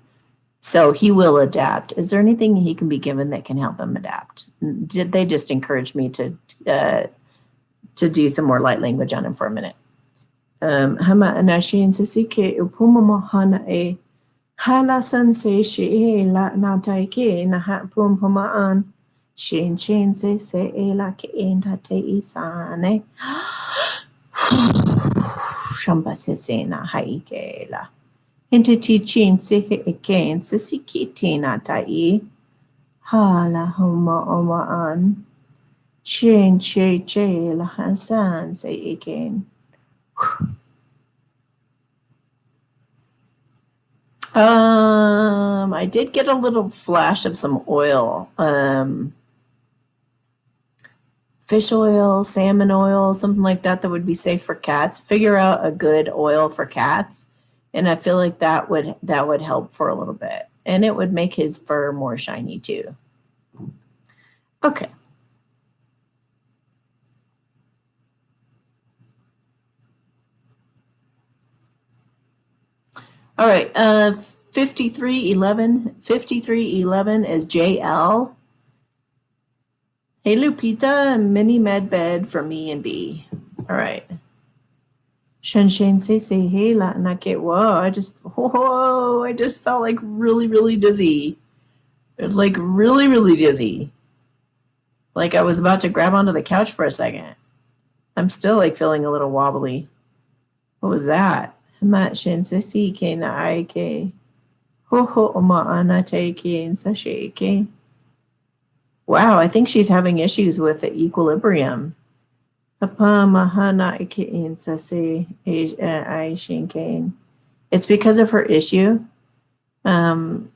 So he will adapt. Is there anything he can be given that can help him adapt? Did they just encourage me to do some more light language on him for a minute? Hama anashin sasike upuma hana e hala sanse she la na taike na ha pum pumaan shin shin se la ke enta te isane shamba se na haike la entity chin se eken se sikiti na tai hala homa omaan shin che la hasan se eken. I did get a little flash of some oil, fish oil, salmon oil, something like that would be safe for cats. Figure out a good oil for cats, and I feel like that would help for a little bit, and it would make his fur more shiny too. Okay. All right, 5311 is JL. Hey, Lupita, mini med bed for me and B. All right. Shen say, hey, la nake. Whoa, I just felt like really, really dizzy. Like really, really dizzy. Like I was about to grab onto the couch for a second. I'm still like feeling a little wobbly. What was that? Wow, I think she's having issues with the equilibrium. It's because of her issue. Has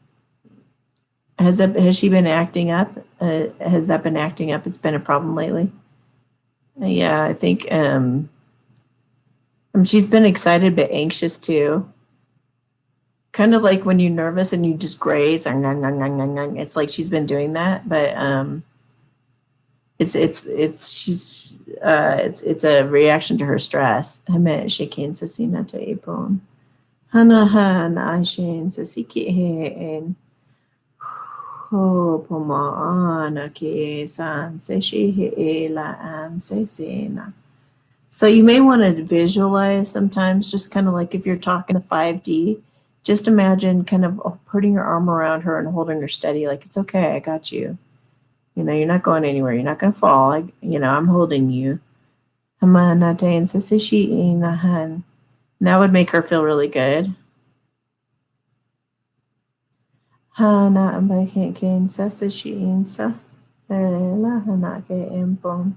she been acting up? Has that been acting up? It's been a problem lately. Yeah, I think she's been excited but anxious too. Kind of like when you're nervous and you just graze. It's like she's been doing that, but it's a reaction to her stress. So you may want to visualize sometimes, just kind of like if you're talking to 5D, just imagine kind of putting your arm around her and holding her steady, like, it's okay, I got you. You know, you're not going anywhere. You're not going to fall. I'm holding you. Hamanatain sasishi inahan. That would make her feel really good. Hana ambakin sasishi insa. Ela hanake impom.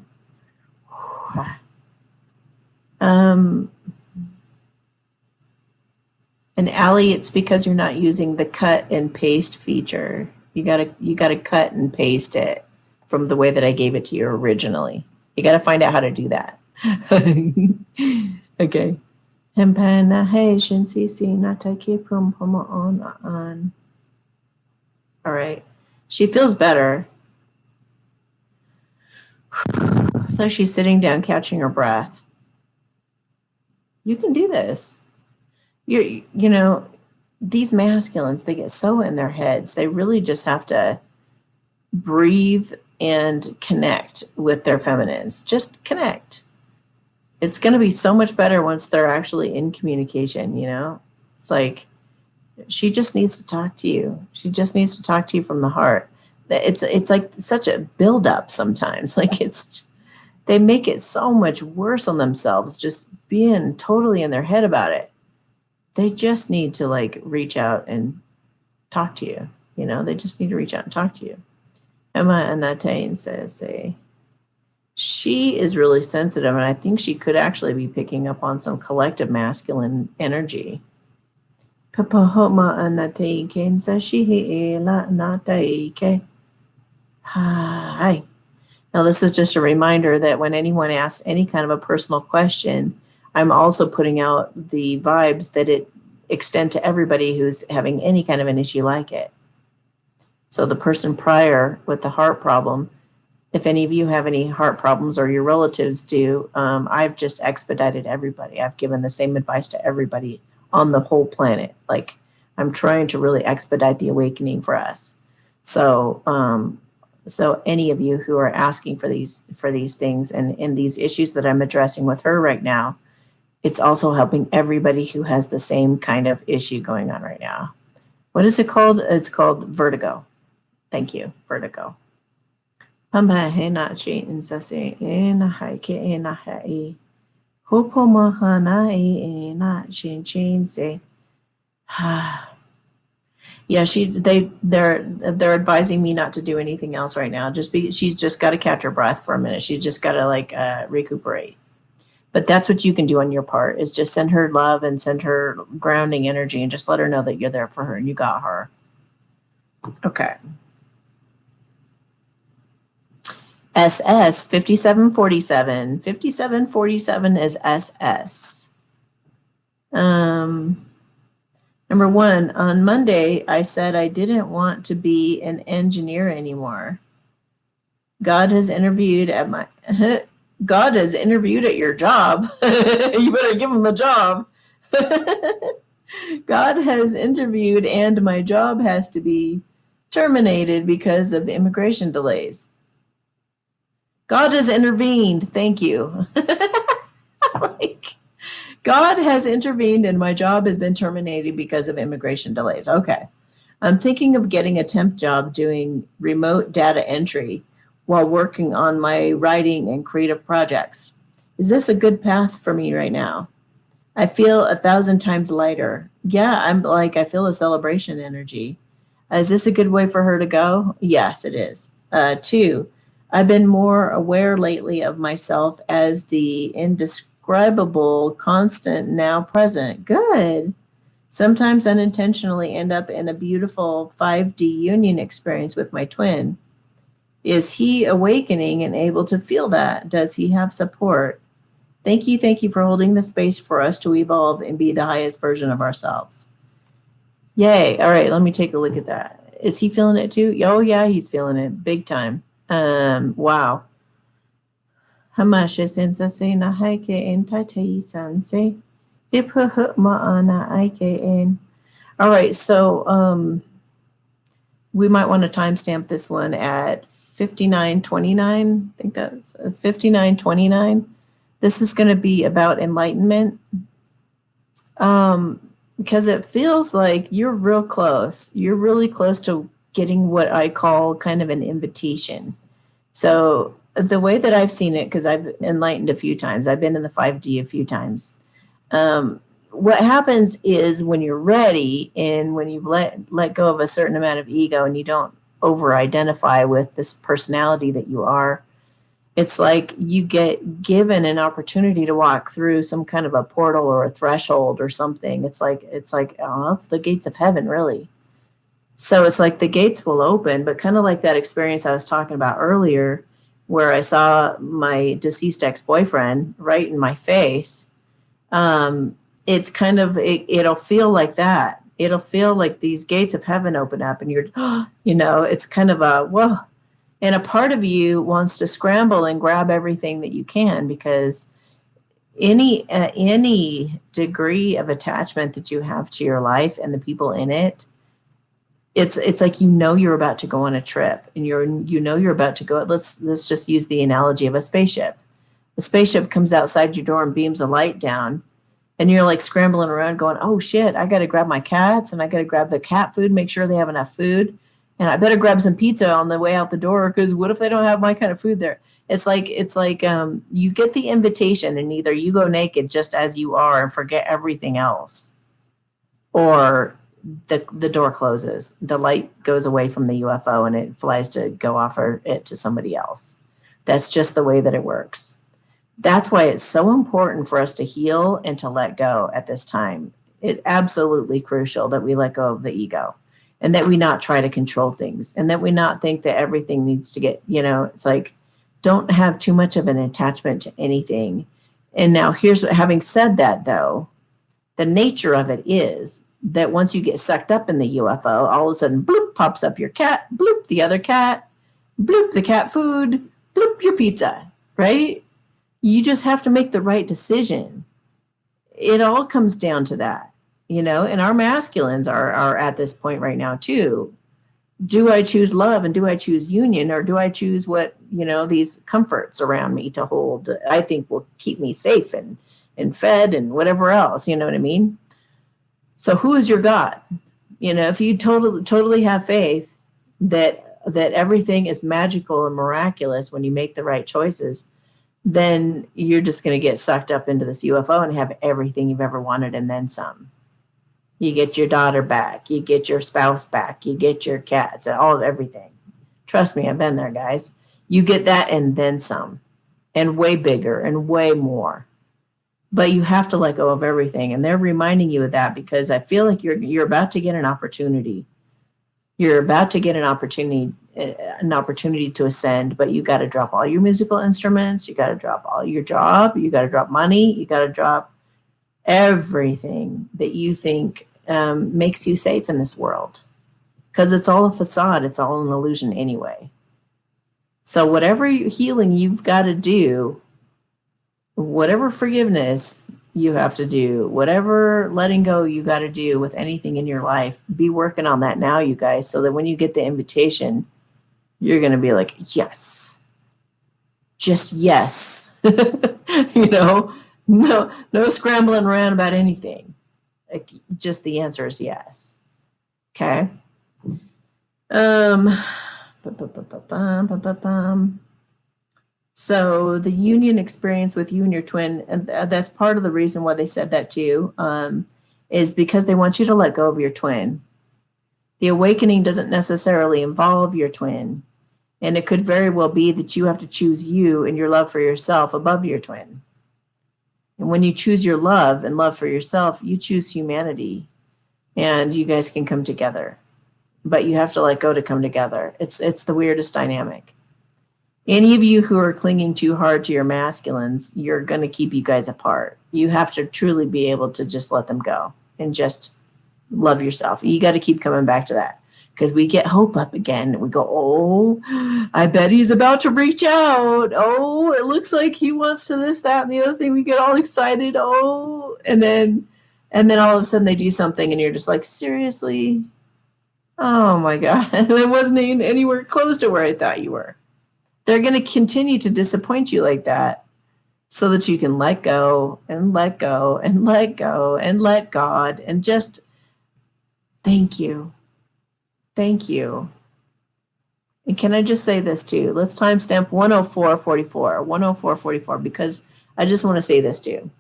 And Allie, it's because you're not using the cut and paste feature. You gotta cut and paste it from the way that I gave it to you originally. You gotta find out how to do that. Okay. All right. She feels better. So she's sitting down, catching her breath. You can do this. You know, these masculines, they get so in their heads. They really just have to breathe and connect with their feminines. Just connect. It's going to be so much better once they're actually in communication, you know? It's like she just needs to talk to you. She just needs to talk to you from the heart. It's like such a buildup sometimes. Like they make it so much worse on themselves just being totally in their head about it. They just need to like reach out and talk to you. You know, they just need to reach out and talk to you. Emma Anatain says, she is really sensitive, and I think she could actually be picking up on some collective masculine energy. Hi. Now, this is just a reminder that when anyone asks any kind of a personal question, I'm also putting out the vibes that it extend to everybody who's having any kind of an issue like it. So the person prior with the heart problem, if any of you have any heart problems or your relatives do, I've just expedited everybody. I've given the same advice to everybody on the whole planet. Like I'm trying to really expedite the awakening for us. So any of you who are asking for these things and these issues that I'm addressing with her right now, it's also helping everybody who has the same kind of issue going on right now. What is it called? It's called vertigo. Thank you, vertigo. Yeah, they're advising me not to do anything else right now. She's just got to catch her breath for a minute. She's just got to recuperate. But that's what you can do on your part is just send her love and send her grounding energy and just let her know that you're there for her and you got her. Okay. SS 5747. 5747 is SS. Number one, on Monday, I said I didn't want to be an engineer anymore. God has interviewed at your job. You better give him the job. God has interviewed and my job has to be terminated because of immigration delays. God has intervened. Thank you. God has intervened and my job has been terminated because of immigration delays. Okay. I'm thinking of getting a temp job doing remote data entry while working on my writing and creative projects. Is this a good path for me right now? I feel 1,000 times lighter. Yeah, I feel a celebration energy. Is this a good way for her to go? Yes, it is. 2, I've been more aware lately of myself as the indescribable, constant, now present. Good. Sometimes unintentionally end up in a beautiful 5D union experience with my twin. Is he awakening and able to feel that? Does he have support? Thank you for holding the space for us to evolve and be the highest version of ourselves. Yay. All right, let me take a look at that. Is he feeling it too? Oh, yeah, he's feeling it big time. Wow. Hamashe sensase na haike en taitei sanse. Maana IKN. All right, so we might want to timestamp this one at 59:29. I think that's 59:29. This is going to be about enlightenment because it feels like you're real close. You're really close to getting what I call kind of an invitation. So the way that I've seen it, because I've enlightened a few times, I've been in the 5D a few times. What happens is when you're ready and when you've let go of a certain amount of ego and you don't over identify with this personality that you are, it's like you get given an opportunity to walk through some kind of a portal or a threshold or something. It's like, oh, it's the gates of heaven, really. So it's like the gates will open, but kind of like that experience I was talking about earlier, where I saw my deceased ex-boyfriend right in my face. It's kind of, it'll feel like that. It'll feel like these gates of heaven open up and you're, it's kind of a, whoa. And a part of you wants to scramble and grab everything that you can, because any degree of attachment that you have to your life and the people in it, it's like, you're about to go on a trip and you're about to go. Let's just use the analogy of a spaceship. The spaceship comes outside your door and beams a light down, and you're like scrambling around going, oh shit, I got to grab my cats and I got to grab the cat food, make sure they have enough food. And I better grab some pizza on the way out the door, because what if they don't have my kind of food there? It's like you get the invitation and either you go naked just as you are and forget everything else, or the door closes, the light goes away from the UFO and it flies to go offer it to somebody else. That's just the way that it works. That's why it's so important for us to heal and to let go at this time. It's absolutely crucial that we let go of the ego, and that we not try to control things, and that we not think that everything needs to get, it's like, don't have too much of an attachment to anything. And now having said that though, the nature of it is that once you get sucked up in the UFO, all of a sudden, bloop, pops up your cat, bloop, the other cat, bloop, the cat food, bloop, your pizza, right? You just have to make the right decision. It all comes down to that, and our masculines are at this point right now too. Do I choose love and do I choose union, or do I choose what, these comforts around me to hold, I think will keep me safe and fed and whatever else, you know what I mean? So who is your God? If you totally have faith that everything is magical and miraculous when you make the right choices, then you're just going to get sucked up into this UFO and have everything you've ever wanted and then some. You get your daughter back, you get your spouse back, you get your cats and all of everything. Trust me, I've been there, guys. You get that and then some, and way bigger and way more. But you have to let go of everything. And they're reminding you of that, because I feel like you're about to get an opportunity. You're about to get an opportunity to ascend, but you got to drop all your musical instruments. You got to drop all your job. You got to drop money. You got to drop everything that you think makes you safe in this world, because it's all a facade. It's all an illusion anyway. So whatever healing you've got to do, whatever forgiveness you have to do, whatever letting go you got to do with anything in your life, be working on that now, you guys, so that when you get the invitation, you're going to be like, yes, just yes. No scrambling around about anything. Like, just the answer is yes. Okay. So the union experience with you and your twin, and that's part of the reason why they said that too, is because they want you to let go of your twin. The awakening doesn't necessarily involve your twin, and it could very well be that you have to choose you and your love for yourself above your twin. And when you choose your love and love for yourself, you choose humanity, and you guys can come together. But you have to let go to come together. It's the weirdest dynamic. Any of you who are clinging too hard to your masculines, you're going to keep you guys apart. You have to truly be able to just let them go and just love yourself. You got to keep coming back to that, because we get hope up again. We go, oh, I bet he's about to reach out. Oh, it looks like he wants to this, that, and the other thing. We get all excited. Oh, and then all of a sudden they do something and you're just like, seriously? Oh my God. And it wasn't even anywhere close to where I thought you were. They're going to continue to disappoint you like that, so that you can let go and let go and let go and let God and just thank you. Thank you. And can I just say this too? Let's timestamp 104:44, because I just want to say this too.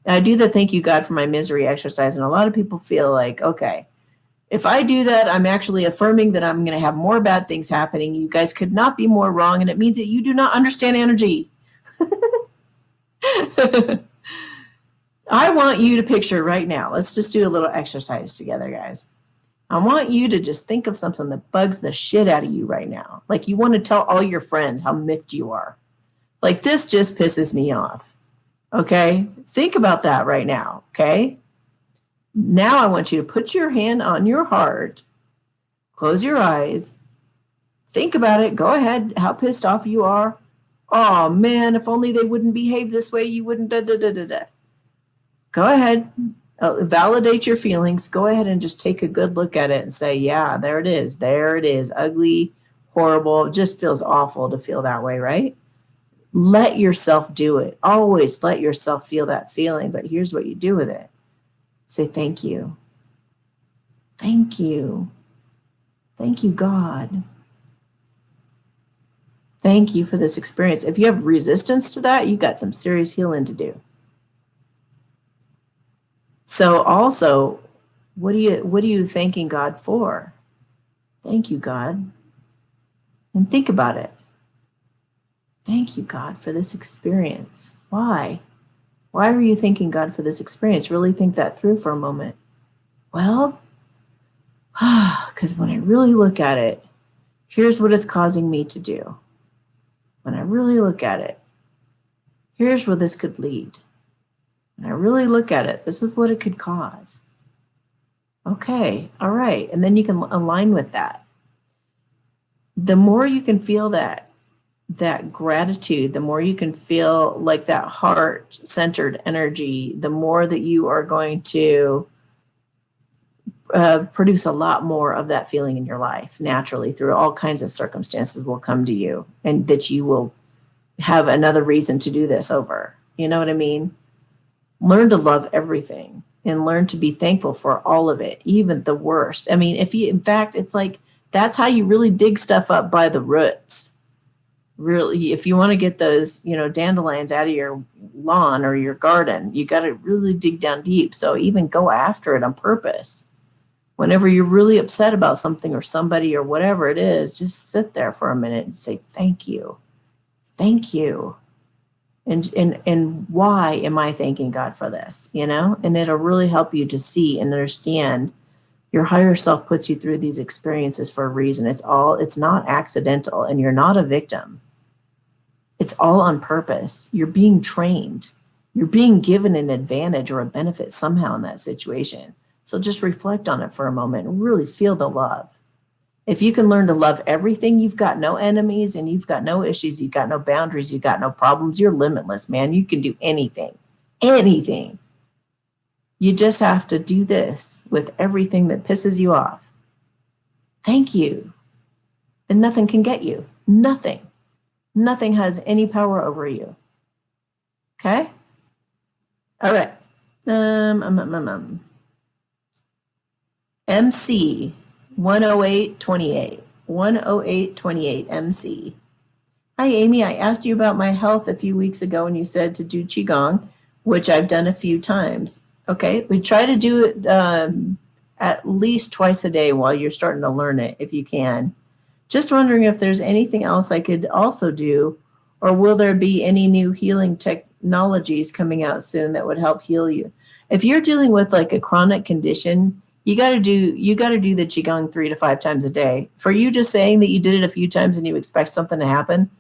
I do the thank you, God, for my misery exercise. And a lot of people feel like, okay, if I do that, I'm actually affirming that I'm going to have more bad things happening. You guys could not be more wrong. And it means that you do not understand energy. I want you to picture right now. Let's just do a little exercise together, guys. I want you to just think of something that bugs the shit out of you right now. Like you want to tell all your friends how miffed you are. Like this just pisses me off. Okay? Think about that right now. Okay? Now I want you to put your hand on your heart, close your eyes, think about it. Go ahead. How pissed off you are. Oh man, if only they wouldn't behave this way, you wouldn't da da da da da. Go ahead. Validate your feelings. Go ahead and just take a good look at it and say, yeah, there it is. There it is. Ugly, horrible. It just feels awful to feel that way, right? Let yourself do it. Always let yourself feel that feeling. But here's what you do with it. Say, thank you. Thank you. Thank you, God. Thank you for this experience. If you have resistance to that, you've got some serious healing to do. So also, what are you thanking God for? Thank you, God. And think about it. Thank you, God, for this experience. Why? Why were you thanking God for this experience? Really think that through for a moment. Well, because when I really look at it, here's what it's causing me to do. When I really look at it, here's where this could lead. When I really look at it, this is what it could cause. Okay, all right. And then you can align with that. The more you can feel that gratitude, the more you can feel like that heart-centered energy, the more that you are going to produce a lot more of that feeling in your life naturally through all kinds of circumstances will come to you, and that you will have another reason to do this over. You know what I mean? Learn to love everything and learn to be thankful for all of it, even the worst. I mean, in fact, it's like, that's how you really dig stuff up by the roots. Really, if you want to get those, dandelions out of your lawn or your garden, you got to really dig down deep. So even go after it on purpose. Whenever you're really upset about something or somebody or whatever it is, just sit there for a minute and say, thank you. Thank you. And why am I thanking God for this? And it'll really help you to see and understand your higher self puts you through these experiences for a reason. It's not accidental, and you're not a victim. It's all on purpose. You're being trained. You're being given an advantage or a benefit somehow in that situation. So just reflect on it for a moment and really feel the love. If you can learn to love everything, you've got no enemies and you've got no issues, you've got no boundaries, you've got no problems. You're limitless, man. You can do anything, anything. You just have to do this with everything that pisses you off. Thank you. And nothing can get you. Nothing. Nothing has any power over you. Okay? All right. MC 10828. 10828 MC. Hi, Amy. I asked you about my health a few weeks ago and you said to do Qigong, which I've done a few times. Okay. We try to do it at least twice a day while you're starting to learn it, if you can. Just wondering if there's anything else I could also do, or will there be any new healing technologies coming out soon that would help heal you? If you're dealing with like a chronic condition, you got to do the Qigong 3 to 5 times a day. For you just saying that you did it a few times and you expect something to happen,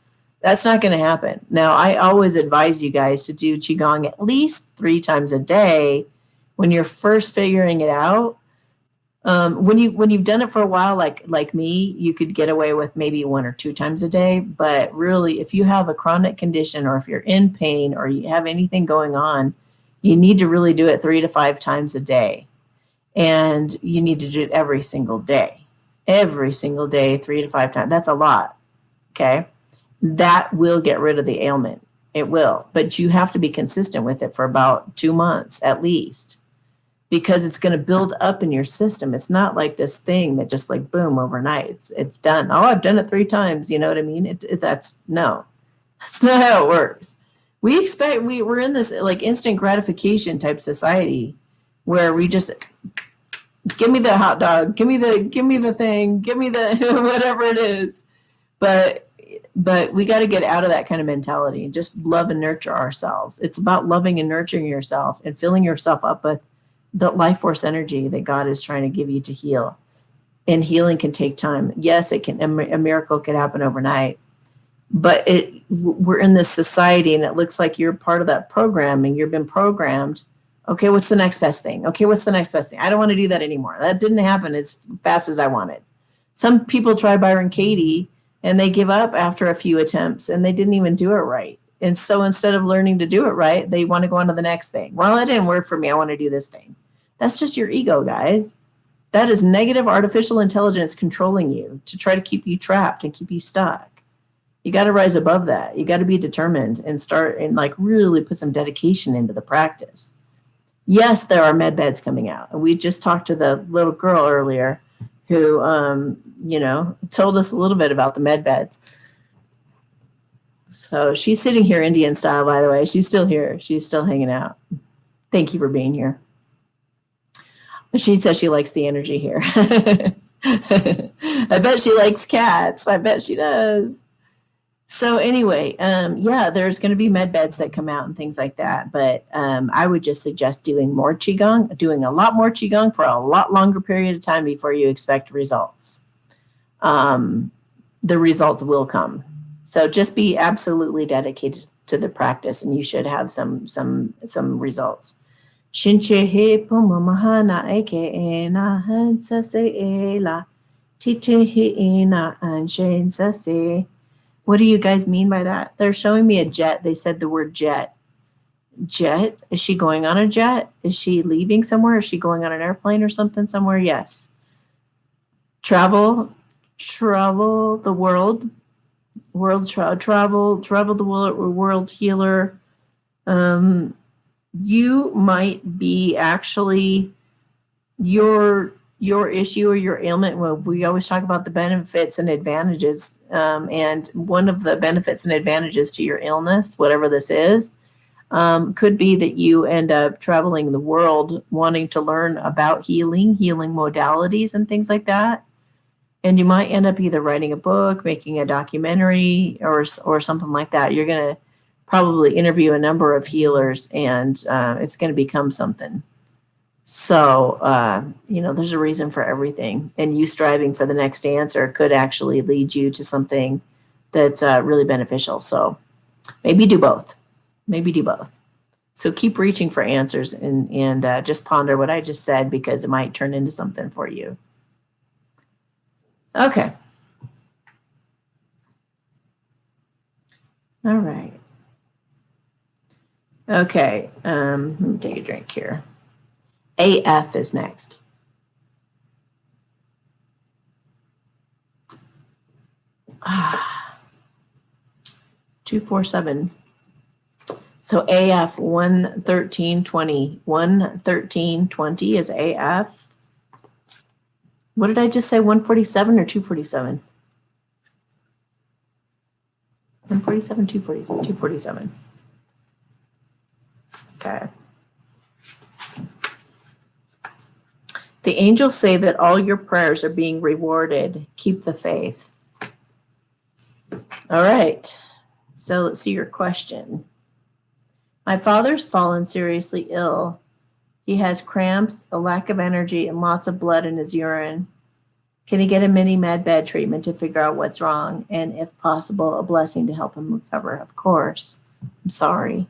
that's not going to happen. Now, I always advise you guys to do Qigong at least 3 times a day when you're first figuring it out. When you've done it for a while, like me, you could get away with maybe 1 or 2 times a day. But really, if you have a chronic condition or if you're in pain or you have anything going on, you need to really do it 3 to 5 times a day. And you need to do it every single day, 3 to 5 times. That's a lot. Okay. That will get rid of the ailment. It will, but you have to be consistent with it for about 2 months at least. because it's going to build up in your system. It's not like this thing that just like boom overnight. It's done. Oh, I've done it 3 times. You know what I mean? That's not how it works. We're in this like instant gratification type society where we just give me the hot dog, give me the thing, give me the whatever it is. But we got to get out of that kind of mentality and just love and nurture ourselves. It's about loving and nurturing yourself and filling yourself up with the life force energy that God is trying to give you to heal. And healing can take time. Yes, it can. A miracle could happen overnight. But we're in this society and it looks like you're part of that programming. You've been programmed. Okay, what's the next best thing? Okay, what's the next best thing? I don't want to do that anymore. That didn't happen as fast as I wanted. Some people try Byron Katie and they give up after a few attempts and they didn't even do it right. And so instead of learning to do it right, they want to go on to the next thing. Well, it didn't work for me. I want to do this thing. That's just your ego, guys. That is negative artificial intelligence controlling you to try to keep you trapped and keep you stuck. You got to rise above that. You got to be determined and start and like really put some dedication into the practice. Yes, there are med beds coming out. We just talked to the little girl earlier who, told us a little bit about the med beds. So she's sitting here Indian style, by the way. She's still here. She's still hanging out. Thank you for being here. She says she likes the energy here. I bet she likes cats. I bet she does. So anyway, there's going to be med beds that come out and things like that. But I would just suggest doing more Qigong, doing a lot more Qigong for a lot longer period of time before you expect results. The results will come. So just be absolutely dedicated to the practice and you should have some results. Shinche he pumamahana eke na hansa se ela tite he na anshensa se. What do you guys mean by that? They're showing me a jet. They said the word jet. Jet? Is she going on a jet? Is she leaving somewhere? Is she going on an airplane or something somewhere? Yes. Travel the world. Travel the world healer. You might be actually your issue or your ailment. Well, we always talk about the benefits and advantages. And one of the benefits and advantages to your illness, whatever this is, could be that you end up traveling the world wanting to learn about healing modalities and things like that. And you might end up either writing a book, making a documentary or something like that. You're going to probably interview a number of healers and it's going to become something. So, there's a reason for everything. And you striving for the next answer could actually lead you to something that's really beneficial. So maybe do both. So keep reaching for answers and just ponder what I just said because it might turn into something for you. Okay. All right. Okay. Let me take a drink here. AF is next. Ah, 247. So AF 11320. 11320 is AF. What did I just say? 147 or 247? 147, 247, 247. Okay. The angels say that all your prayers are being rewarded. Keep the faith. All right. So let's see your question. My father's fallen seriously ill. He has cramps, a lack of energy, and lots of blood in his urine. Can he get a mini med bed treatment to figure out what's wrong? And if possible, a blessing to help him recover. Of course. I'm sorry.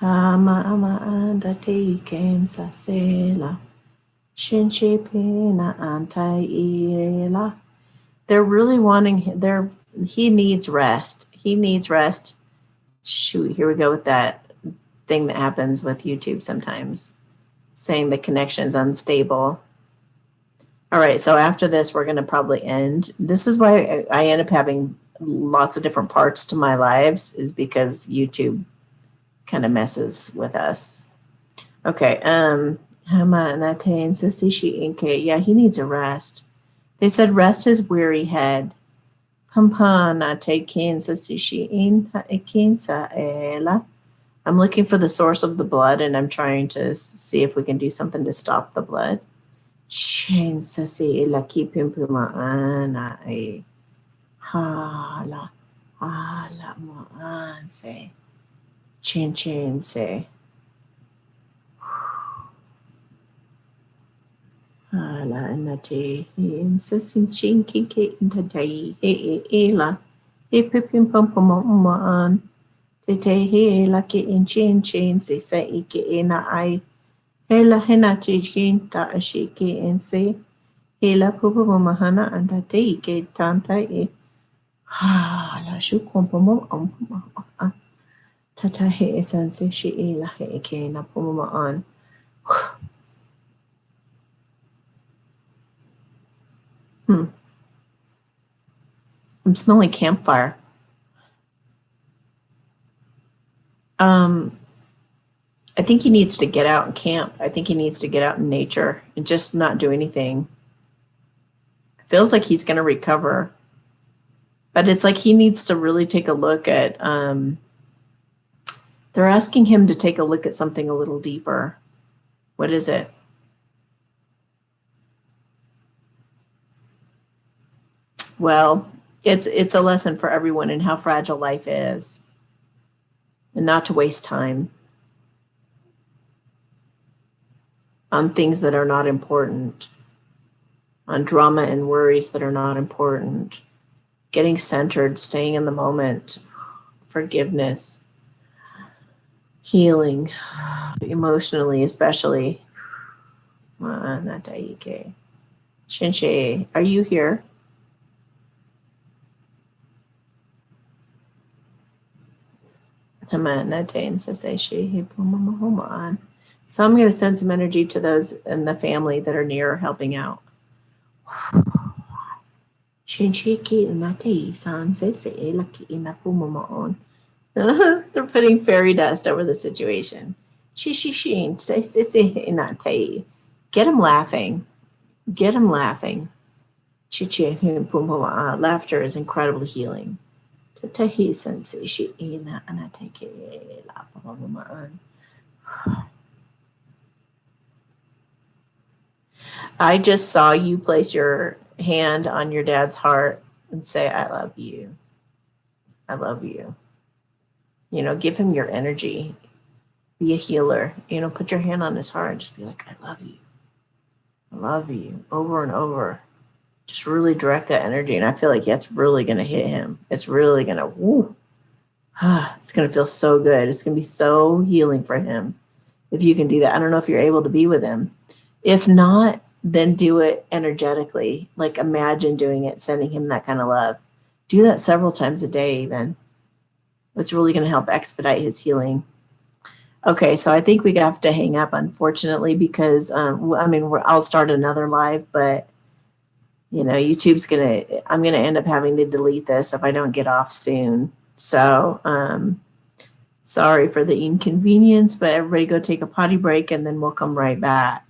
Ama anda taken sasela. Shinche pena antai. They're really wanting he needs rest. He needs rest. Shoot, here we go with that thing that happens with YouTube sometimes, saying the connection's unstable. All right, so after this, we're going to probably end. This is why I end up having lots of different parts to my lives is because YouTube kind of messes with us. Okay, Hama Nate Sasishi Inke. Yeah, he needs a rest. They said rest his weary head. Pampa Nate Kin Sasishi In Haekin Saela. I'm looking for the source of the blood and I'm trying to see if we can do something to stop the blood. Chen Sasi Laki Pimpuma Ana E Hala Hala Maan say. Chin Chin say. Hala Nate in Sasin Chin Kike Intatai He Ela. He Pipim Pumpuma An. Tete He Laki in Chin Chin say Ike Ena I. Hela hena chikin ta ashiki and say hela pupu mahana and a take tanta e ha la shu kompomo tata he esanse she ela he ke na pomoma on. I'm smelling campfire. I think he needs to get out and camp. I think he needs to get out in nature and just not do anything. It feels like he's going to recover. But it's like he needs to really take a look at, they're asking him to take a look at something a little deeper. What is it? Well, it's a lesson for everyone in how fragile life is and not to waste time on things that are not important, on drama and worries that are not important, getting centered, staying in the moment, forgiveness, healing, emotionally especially. Nataike. Shinshe, are you here? So I'm going to send some energy to those in the family that are near helping out. They're putting fairy dust over the situation. Get him laughing. Get him laughing. Laughter is incredibly healing. I just saw you place your hand on your dad's heart and say, I love you. I love you. You know, give him your energy. Be a healer. You know, put your hand on his heart and just be like, I love you. I love you. Over and over. Just really direct that energy. And I feel like that's really going to hit him. It's really going to, woo. It's going to feel so good. It's going to be so healing for him if you can do that. I don't know if you're able to be with him. If not, then do it energetically. Like imagine doing it, sending him that kind of love. Do that several times a day even. It's really going to help expedite his healing. Okay, so I think we have to hang up, unfortunately, because, I'll start another live, but, you know, I'm going to end up having to delete this if I don't get off soon. So, sorry for the inconvenience, but everybody go take a potty break and then we'll come right back.